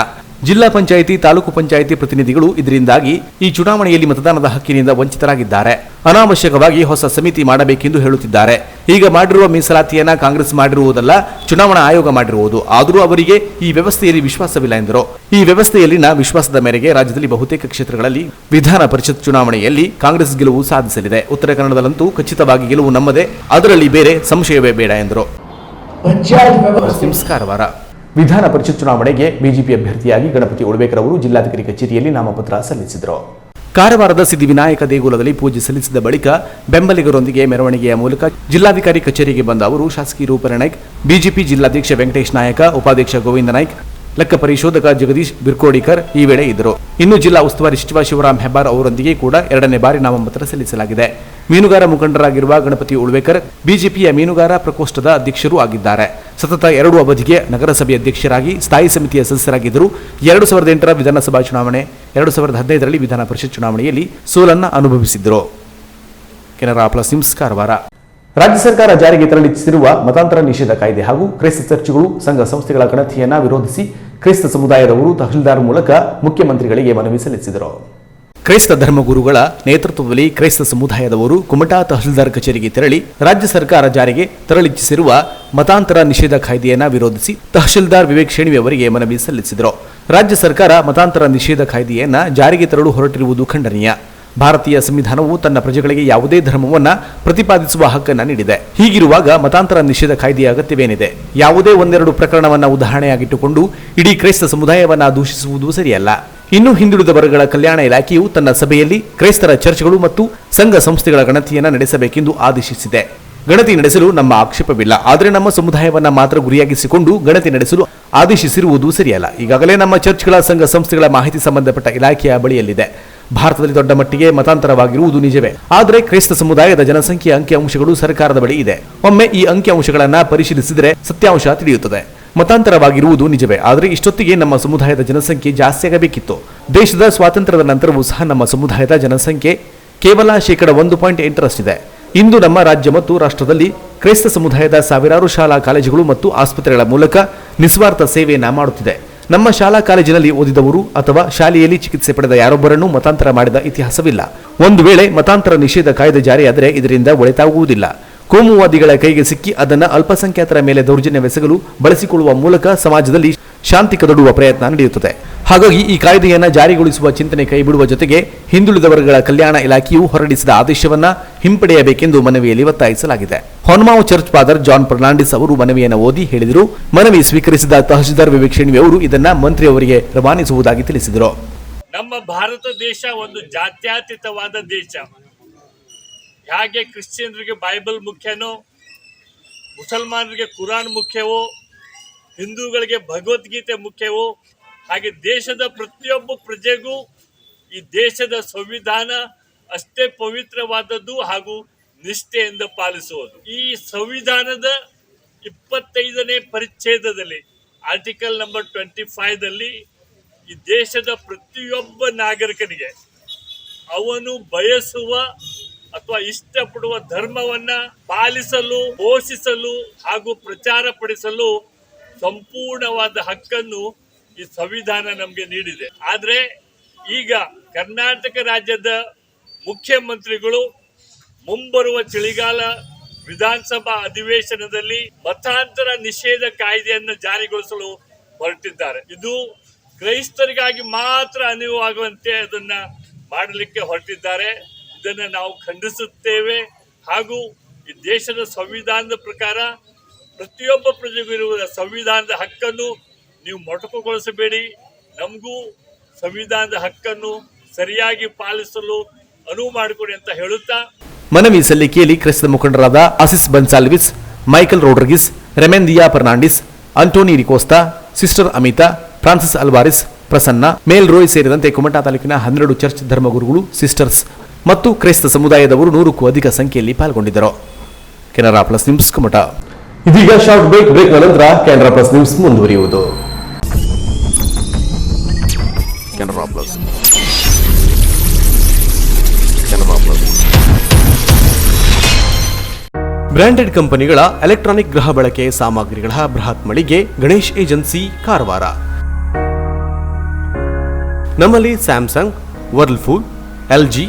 ಜಿಲ್ಲಾ ಪಂಚಾಯಿತಿ, ತಾಲೂಕು ಪಂಚಾಯಿತಿ ಪ್ರತಿನಿಧಿಗಳು ಇದರಿಂದಾಗಿ ಈ ಚುನಾವಣೆಯಲ್ಲಿ ಮತದಾನದ ಹಕ್ಕಿನಿಂದ ವಂಚಿತರಾಗಿದ್ದಾರೆ. ಅನಾವಶ್ಯಕವಾಗಿ ಹೊಸ ಸಮಿತಿ ಮಾಡಬೇಕೆಂದು ಹೇಳುತ್ತಿದ್ದಾರೆ. ಈಗ ಮಾಡಿರುವ ಮೀಸಲಾತಿಯನ್ನ ಕಾಂಗ್ರೆಸ್ ಮಾಡಿರುವುದಲ್ಲ, ಚುನಾವಣಾ ಆಯೋಗ ಮಾಡಿರುವುದು. ಆದರೂ ಅವರಿಗೆ ಈ ವ್ಯವಸ್ಥೆಯಲ್ಲಿ ವಿಶ್ವಾಸವಿಲ್ಲ ಎಂದರು. ಈ ವ್ಯವಸ್ಥೆಯಲ್ಲಿನ ವಿಶ್ವಾಸದ ಮೇರೆಗೆ ರಾಜ್ಯದಲ್ಲಿ ಬಹುತೇಕ ಕ್ಷೇತ್ರಗಳಲ್ಲಿ ವಿಧಾನ ಪರಿಷತ್ ಚುನಾವಣೆಯಲ್ಲಿ ಕಾಂಗ್ರೆಸ್ ಗೆಲುವು ಸಾಧಿಸಲಿದೆ. ಉತ್ತರ ಕನ್ನಡದಲ್ಲಂತೂ ಖಚಿತವಾಗಿ ಗೆಲುವು ನಮ್ಮದೇ, ಅದರಲ್ಲಿ ಬೇರೆ ಸಂಶಯವೇ ಬೇಡ ಎಂದರು. ಕಾರವಾರ. ವಿಧಾನ ಪರಿಷತ್ ಚುನಾವಣೆಗೆ ಬಿಜೆಪಿ ಅಭ್ಯರ್ಥಿಯಾಗಿ ಗಣಪತಿ ಉಳ್ಬೇಕರ್ ಅವರು ಜಿಲ್ಲಾಧಿಕಾರಿ ಕಚೇರಿಯಲ್ಲಿ ನಾಮಪತ್ರ ಸಲ್ಲಿಸಿದರು. ಕಾರವಾರದ ಸಿದ್ಧಿವಿನಾಯಕ ದೇಗುಲದಲ್ಲಿ ಪೂಜೆ ಸಲ್ಲಿಸಿದ ಬಳಿಕ ಬೆಂಬಲಿಗರೊಂದಿಗೆ ಮೆರವಣಿಗೆಯ ಮೂಲಕ ಜಿಲ್ಲಾಧಿಕಾರಿ ಕಚೇರಿಗೆ ಬಂದ ಅವರು ಶಾಸಕಿ ರೂಪಾ ನಾಯ್ಕ್, ಬಿಜೆಪಿ ಜಿಲ್ಲಾಧ್ಯಕ್ಷ ವೆಂಕಟೇಶ್ ನಾಯಕ, ಉಪಾಧ್ಯಕ್ಷ ಗೋವಿಂದ ನಾಯ್ಕ್, ಲೆಕ್ಕ ಪರಿಶೋಧಕ ಜಗದೀಶ್ ಬಿರ್ಕೋಡಿಕರ್ ಈ ವೇಳೆ ಇದ್ದರು. ಇನ್ನು ಜಿಲ್ಲಾ ಉಸ್ತುವಾರಿ ಸಚಿವ ಶಿವರಾಮ್ ಹೆಬ್ಬಾರ್ ಅವರೊಂದಿಗೆ ಕೂಡ 2ನೇ ಬಾರಿ ನಾಮಪತ್ರ ಸಲ್ಲಿಸಲಾಗಿದೆ. ಮೀನುಗಾರ ಮುಖಂಡರಾಗಿರುವ ಗಣಪತಿ ಉಳ್ವೇಕರ್ ಬಿಜೆಪಿಯ ಮೀನುಗಾರ ಪ್ರಕೋಷ್ಠದ ಅಧ್ಯಕ್ಷರೂ ಆಗಿದ್ದಾರೆ. ಸತತ 2 ಅವಧಿಗೆ ನಗರಸಭೆ ಅಧ್ಯಕ್ಷರಾಗಿ ಸ್ಥಾಯಿ ಸಮಿತಿಯ ಸದಸ್ಯರಾಗಿದ್ದರು. 2008ರ ವಿಧಾನಸಭಾ ಚುನಾವಣೆ, 2015ರಲ್ಲಿ ವಿಧಾನ ಪರಿಷತ್ ಚುನಾವಣೆಯಲ್ಲಿ ಸೋಲನ್ನು ಅನುಭವಿಸಿದ್ದರು. Canara plus news Karwar. ರಾಜ್ಯ ಸರ್ಕಾರ ಜಾರಿಗೆ ತರಲಿಚ್ಛಿಸಿರುವ ಮತಾಂತರ ನಿಷೇಧ ಕಾಯ್ದೆ ಹಾಗೂ ಕ್ರೈಸ್ತ ಚರ್ಚ್ಗಳು, ಸಂಘ ಸಂಸ್ಥೆಗಳ ಗಣತಿಯನ್ನ ವಿರೋಧಿಸಿ ಕ್ರೈಸ್ತ ಸಮುದಾಯದವರು ತಹಶೀಲ್ದಾರ್ ಮೂಲಕ ಮುಖ್ಯಮಂತ್ರಿಗಳಿಗೆ ಮನವಿ ಸಲ್ಲಿಸಿದರು. ಕ್ರೈಸ್ತ ಧರ್ಮಗುರುಗಳ ನೇತೃತ್ವದಲ್ಲಿ ಕ್ರೈಸ್ತ ಸಮುದಾಯದವರು ಕುಮಟಾ ತಹಶೀಲ್ದಾರ್ ಕಚೇರಿಗೆ ತೆರಳಿ ರಾಜ್ಯ ಸರ್ಕಾರ ಜಾರಿಗೆ ತರಲಿಚ್ಛಿಸಿರುವ ಮತಾಂತರ ನಿಷೇಧ ಕಾಯ್ದೆಯನ್ನ ವಿರೋಧಿಸಿ ತಹಶೀಲ್ದಾರ್ ವಿವೇಕ್ ಶೇಣಿವಿ ಅವರಿಗೆ ಮನವಿ ಸಲ್ಲಿಸಿದರು. ರಾಜ್ಯ ಸರ್ಕಾರ ಮತಾಂತರ ನಿಷೇಧ ಕಾಯ್ದೆಯನ್ನ ಜಾರಿಗೆ ತರಲು ಹೊರಟಿರುವುದು ಖಂಡನೀಯ. ಭಾರತೀಯ ಸಂವಿಧಾನವು ತನ್ನ ಪ್ರಜೆಗಳಿಗೆ ಯಾವುದೇ ಧರ್ಮವನ್ನ ಪ್ರತಿಪಾದಿಸುವ ಹಕ್ಕನ್ನು ನೀಡಿದೆ. ಹೀಗಿರುವಾಗ ಮತಾಂತರ ನಿಷೇಧ ಕಾಯ್ದೆಯ ಅಗತ್ಯವೇನಿದೆ? ಯಾವುದೇ ಒಂದೆರಡು ಪ್ರಕರಣವನ್ನ ಉದಾಹರಣೆಯಾಗಿಟ್ಟುಕೊಂಡು ಇಡೀ ಕ್ರೈಸ್ತ ಸಮುದಾಯವನ್ನ ದೂಷಿಸುವುದು ಸರಿಯಲ್ಲ. ಇನ್ನು ಹಿಂದುಳಿದ ವರ್ಗಗಳ ಕಲ್ಯಾಣ ಇಲಾಖೆಯು ತನ್ನ ಸಭೆಯಲ್ಲಿ ಕ್ರೈಸ್ತರ ಚರ್ಚ್ಗಳು ಮತ್ತು ಸಂಘ ಸಂಸ್ಥೆಗಳ ಗಣತಿಯನ್ನ ನಡೆಸಬೇಕೆಂದು ಆದೇಶಿಸಿದೆ. ಗಣತಿ ನಡೆಸಲು ನಮ್ಮ ಆಕ್ಷೇಪವಿಲ್ಲ, ಆದರೆ ನಮ್ಮ ಸಮುದಾಯವನ್ನ ಮಾತ್ರ ಗುರಿಯಾಗಿಸಿಕೊಂಡು ಗಣತಿ ನಡೆಸಲು ಆದೇಶಿಸಿರುವುದು ಸರಿಯಲ್ಲ. ಈಗಾಗಲೇ ನಮ್ಮ ಚರ್ಚ್ಗಳ ಸಂಘ ಸಂಸ್ಥೆಗಳ ಮಾಹಿತಿ ಸಂಬಂಧಪಟ್ಟ ಇಲಾಖೆಯ ಬಳಿಯಲ್ಲಿದೆ. ಭಾರತದಲ್ಲಿ ದೊಡ್ಡ ಮಟ್ಟಿಗೆ ಮತಾಂತರವಾಗಿರುವುದು ನಿಜವೇ, ಆದರೆ ಕ್ರೈಸ್ತ ಸಮುದಾಯದ ಜನಸಂಖ್ಯೆಯ ಅಂಕಿಅಂಶಗಳು ಸರ್ಕಾರದ ಬಳಿ ಇದೆ. ಒಮ್ಮೆ ಈ ಅಂಕಿಅಂಶಗಳನ್ನು ಪರಿಶೀಲಿಸಿದರೆ ಸತ್ಯಾಂಶ ತಿಳಿಯುತ್ತದೆ. ಮತಾಂತರವಾಗಿರುವುದು ನಿಜವೇ, ಆದರೆ ಇಷ್ಟೊತ್ತಿಗೆ ನಮ್ಮ ಸಮುದಾಯದ ಜನಸಂಖ್ಯೆ ಜಾಸ್ತಿಯಾಗಬೇಕಿತ್ತು. ದೇಶದ ಸ್ವಾತಂತ್ರ್ಯದ ನಂತರವೂ ಸಹ ನಮ್ಮ ಸಮುದಾಯದ ಜನಸಂಖ್ಯೆ ಕೇವಲ 1.8%ರಷ್ಟಿದೆ. ಇಂದು ನಮ್ಮ ರಾಜ್ಯ ಮತ್ತು ರಾಷ್ಟ್ರದಲ್ಲಿ ಕ್ರೈಸ್ತ ಸಮುದಾಯದ ಸಾವಿರಾರು ಶಾಲಾ ಕಾಲೇಜುಗಳು ಮತ್ತು ಆಸ್ಪತ್ರೆಗಳ ಮೂಲಕ ನಿಸ್ವಾರ್ಥ ಸೇವೆಯನ್ನ ಮಾಡುತ್ತಿದೆ. ನಮ್ಮ ಶಾಲಾ ಕಾಲೇಜಿನಲ್ಲಿ ಓದಿದವರು ಅಥವಾ ಶಾಲೆಯಲ್ಲಿ ಚಿಕಿತ್ಸೆ ಪಡೆದ ಯಾರೊಬ್ಬರನ್ನೂ ಮತಾಂತರ ಮಾಡಿದ ಇತಿಹಾಸವಿಲ್ಲ. ಒಂದು ವೇಳೆ ಮತಾಂತರ ನಿಷೇಧ ಕಾಯ್ದೆ ಜಾರಿಯಾದರೆ ಇದರಿಂದ ಒಳಿತಾಗುವುದಿಲ್ಲ. ಕೋಮುವಾದಿಗಳ ಕೈಗೆ ಸಿಕ್ಕಿ ಅದನ್ನು ಅಲ್ಪಸಂಖ್ಯಾತರ ಮೇಲೆ ದೌರ್ಜನ್ಯವೆಸಗಲು ಬಳಸಿಕೊಳ್ಳುವ ಮೂಲಕ ಸಮಾಜದಲ್ಲಿ ಶಾಂತಿ ಕದಡುವ ಪ್ರಯತ್ನ ನಡೆಯುತ್ತದೆ. ಹಾಗಾಗಿ ಈ ಕಾಯ್ದೆಯನ್ನು ಜಾರಿಗೊಳಿಸುವ ಚಿಂತನೆ ಕೈಬಿಡುವ ಜೊತೆಗೆ ಹಿಂದುಳಿದ ವರ್ಗಗಳ ಕಲ್ಯಾಣ ಇಲಾಖೆಯು ಹೊರಡಿಸಿದ ಆದೇಶವನ್ನ ಹಿಂಪಡೆಯಬೇಕೆಂದು ಮನವಿಯಲ್ಲಿ ಒತ್ತಾಯಿಸಲಾಗಿದೆ. ಹೊನ್ಮಾವ್ ಚರ್ಚ್ ಫಾದರ್ ಜಾನ್ ಫರ್ನಾಂಡಿಸ್ ಅವರು ಮನವಿಯನ್ನು ಓದಿ ಹೇಳಿದರು. ಮನವಿ ಸ್ವೀಕರಿಸಿದ ತಹಶೀಲ್ದಾರ್ ವಿವೇಕ್ ಶೇಣಿವಿ ಅವರು ಇದನ್ನ ಮಂತ್ರಿ ಅವರಿಗೆ ರವಾನಿಸುವುದಾಗಿ ತಿಳಿಸಿದರು. ನಮ್ಮ ಭಾರತ ದೇಶ ಒಂದು ಜಾತ್ಯತೀತವಾದ ದೇಶ. ಹೇಗೆ ಕ್ರಿಶ್ಚಿಯನ್ರಿಗೆ ಬೈಬಲ್ ಮುಖ್ಯನೋ, ಮುಸಲ್ಮಾನರಿಗೆ ಕುರಾನ್ ಮುಖ್ಯವೋ, ಹಿಂದೂಗಳಿಗೆ ಭಗವದ್ಗೀತೆ ಮುಖ್ಯವೋ, ಹಾಗೆ ದೇಶದ ಪ್ರತಿಯೊಬ್ಬ ಪ್ರಜೆಗೂ ಈ ದೇಶದ ಸಂವಿಧಾನ ಅಷ್ಟೇ ಪವಿತ್ರವಾದದ್ದು ಹಾಗೂ ನಿಷ್ಠೆಯಿಂದ ಪಾಲಿಸುವುದು. ಈ ಸಂವಿಧಾನದ 25ನೇ ಪರಿಚ್ಛೇದದಲ್ಲಿ ಆರ್ಟಿಕಲ್ ನಂಬರ್ 25ದಲ್ಲಿ ಈ ದೇಶದ ಪ್ರತಿಯೊಬ್ಬ ನಾಗರಿಕನಿಗೆ ಅವನು ಬಯಸುವ ಅಥವಾ ಇಷ್ಟಪಡುವ ಧರ್ಮವನ್ನ ಪಾಲಿಸಲು, ಪೋಷಿಸಲು ಹಾಗೂ ಪ್ರಚಾರ ಪಡಿಸಲು ಸಂಪೂರ್ಣವಾದ ಹಕ್ಕನ್ನು ಈ ಸಂವಿಧಾನ ನಮಗೆ ನೀಡಿದೆ. ಆದ್ರೆ ಈಗ ಕರ್ನಾಟಕ ರಾಜ್ಯದ ಮುಖ್ಯಮಂತ್ರಿಗಳು ಮುಂಬರುವ ಚಳಿಗಾಲ ವಿಧಾನಸಭಾ ಅಧಿವೇಶನದಲ್ಲಿ ಮತಾಂತರ ನಿಷೇಧ ಕಾಯ್ದೆಯನ್ನು ಜಾರಿಗೊಳಿಸಲು ಹೊರಟಿದ್ದಾರೆ. ಇದು ಕ್ರೈಸ್ತರಿಗಾಗಿ ಮಾತ್ರ ಅನುವಾಗುವಂತೆ ಅದನ್ನ ಮಾಡಲಿಕ್ಕೆ ಹೊರಟಿದ್ದಾರೆ. ಇದನ್ನು ನಾವು ಖಂಡಿಸುತ್ತೇವೆ. ಹಾಗೂ ಈ ದೇಶದ ಸಂವಿಧಾನದ ಪ್ರಕಾರ ಪ್ರತಿಯೊಬ್ಬ ಪ್ರಜೆಗಿರುವ ಸಂವಿಧಾನದ ಹಕ್ಕನ್ನು ನೀವು ಮೊಟಕುಗೊಳಿಸಬೇಡಿ. ನಮಗೂ ಸಂವಿಧಾನದ ಹಕ್ಕನ್ನು ಸರಿಯಾಗಿ ಪಾಲಿಸಲು ಅನುವು ಮಾಡಿಕೊಡಿ ಅಂತ ಹೇಳುತ್ತಾ ಮನವಿ ಸಲ್ಲಿಕೆಯಲ್ಲಿ ಕ್ರೈಸ್ತ ಮುಖಂಡರಾದ ಆಸಿಸ್ ಬನ್ಸಾಲ್ವಿಸ್, ಮೈಕಲ್ ರೋಡ್ರಿಗಿಸ್, ರೆಮೆಂದಿಯಾ ಫರ್ನಾಂಡಿಸ್, ಅಂಟೋನಿ ರಿಕೋಸ್ತಾ, ಸಿಸ್ಟರ್ ಅಮಿತಾ, ಫ್ರಾನ್ಸಿಸ್ ಅಲ್ವಾರಿಸ್, ಪ್ರಸನ್ನ, ಮೇಲ್ ರೋಯ್ ಸೇರಿದಂತೆ ಕುಮಟಾ ತಾಲೂಕಿನ 12 ಚರ್ಚ್ ಧರ್ಮಗುರುಗಳು, ಸಿಸ್ಟರ್ಸ್ ಮತ್ತು ಕ್ರೈಸ್ತ ಸಮುದಾಯದವರು 100ಕ್ಕೂ ಅಧಿಕ ಸಂಖ್ಯೆಯಲ್ಲಿ ಪಾಲ್ಗೊಂಡಿದ್ದರು. Canara plus news Kumta. ಇದೀಗ ಶಾರ್ಟ್ ಬ್ರೇಕ್ ನಂತರ ಕೆನರಾ ಪ್ಲಸ್ ನ್ಯೂಸ್ ಮುಂದುವರಿಯುವುದು. ಕೆನರಾ ಪ್ಲಸ್ ಬ್ರಾಂಡೆಡ್ ಕಂಪನಿಗಳ ಎಲೆಕ್ಟ್ರಾನಿಕ್ ಗೃಹ ಬಳಕೆ ಸಾಮಗ್ರಿಗಳ ಬೃಹತ್ ಮಳಿಗೆ ಗಣೇಶ್ ಏಜೆನ್ಸಿ ಕಾರವಾರ. ನಮ್ಮಲ್ಲಿ Samsung, Whirlpool, LG,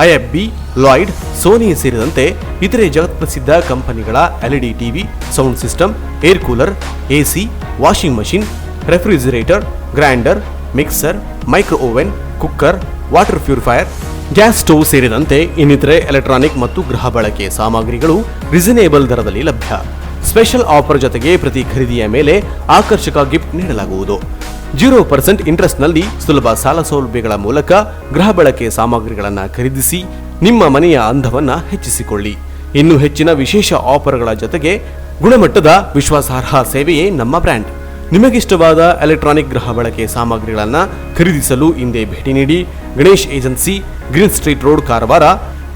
IFB, Lloyd, Sony ಸೇರಿದಂತೆ ಇತರೆ ಜಗತ್ಪ್ರಸಿದ್ಧ ಕಂಪನಿಗಳ LED TV, sound system, air cooler, AC, washing machine, refrigerator, grinder, mixer, micro oven, cooker, water purifier, gas stove ಸೇರಿದಂತೆ ಇನ್ನಿತರೆ ಎಲೆಕ್ಟ್ರಾನಿಕ್ ಮತ್ತು ಗೃಹ ಬಳಕೆ ಸಾಮಗ್ರಿಗಳು ರೀಸನೇಬಲ್ ದರದಲ್ಲಿ ಲಭ್ಯ. ಸ್ಪೆಷಲ್ ಆಫರ್ ಜೊತೆಗೆ ಪ್ರತಿ ಖರೀದಿಯ ಮೇಲೆ ಆಕರ್ಷಕ ಗಿಫ್ಟ್ ನೀಡಲಾಗುವುದು. 0% ಇಂಟ್ರೆಸ್ಟ್ನಲ್ಲಿ ಸುಲಭ ಸಾಲ ಸೌಲಭ್ಯಗಳ ಮೂಲಕ ಗೃಹ ಬಳಕೆ ಸಾಮಗ್ರಿಗಳನ್ನು ಖರೀದಿಸಿ ನಿಮ್ಮ ಮನೆಯ ಅಂದವನ್ನ ಹೆಚ್ಚಿಸಿಕೊಳ್ಳಿ. ಇನ್ನು ಹೆಚ್ಚಿನ ವಿಶೇಷ ಆಫರ್ಗಳ ಜೊತೆಗೆ ಗುಣಮಟ್ಟದ ವಿಶ್ವಾಸಾರ್ಹ ಸೇವೆಯೇ ನಮ್ಮ ಬ್ರ್ಯಾಂಡ್. ನಿಮಗಿಷ್ಟವಾದ ಎಲೆಕ್ಟ್ರಾನಿಕ್ ಗೃಹ ಬಳಕೆ ಸಾಮಗ್ರಿಗಳನ್ನು ಖರೀದಿಸಲು ಹಿಂದೆ ಭೇಟಿ ನೀಡಿ. Ganesh agency, green street road, Karwar.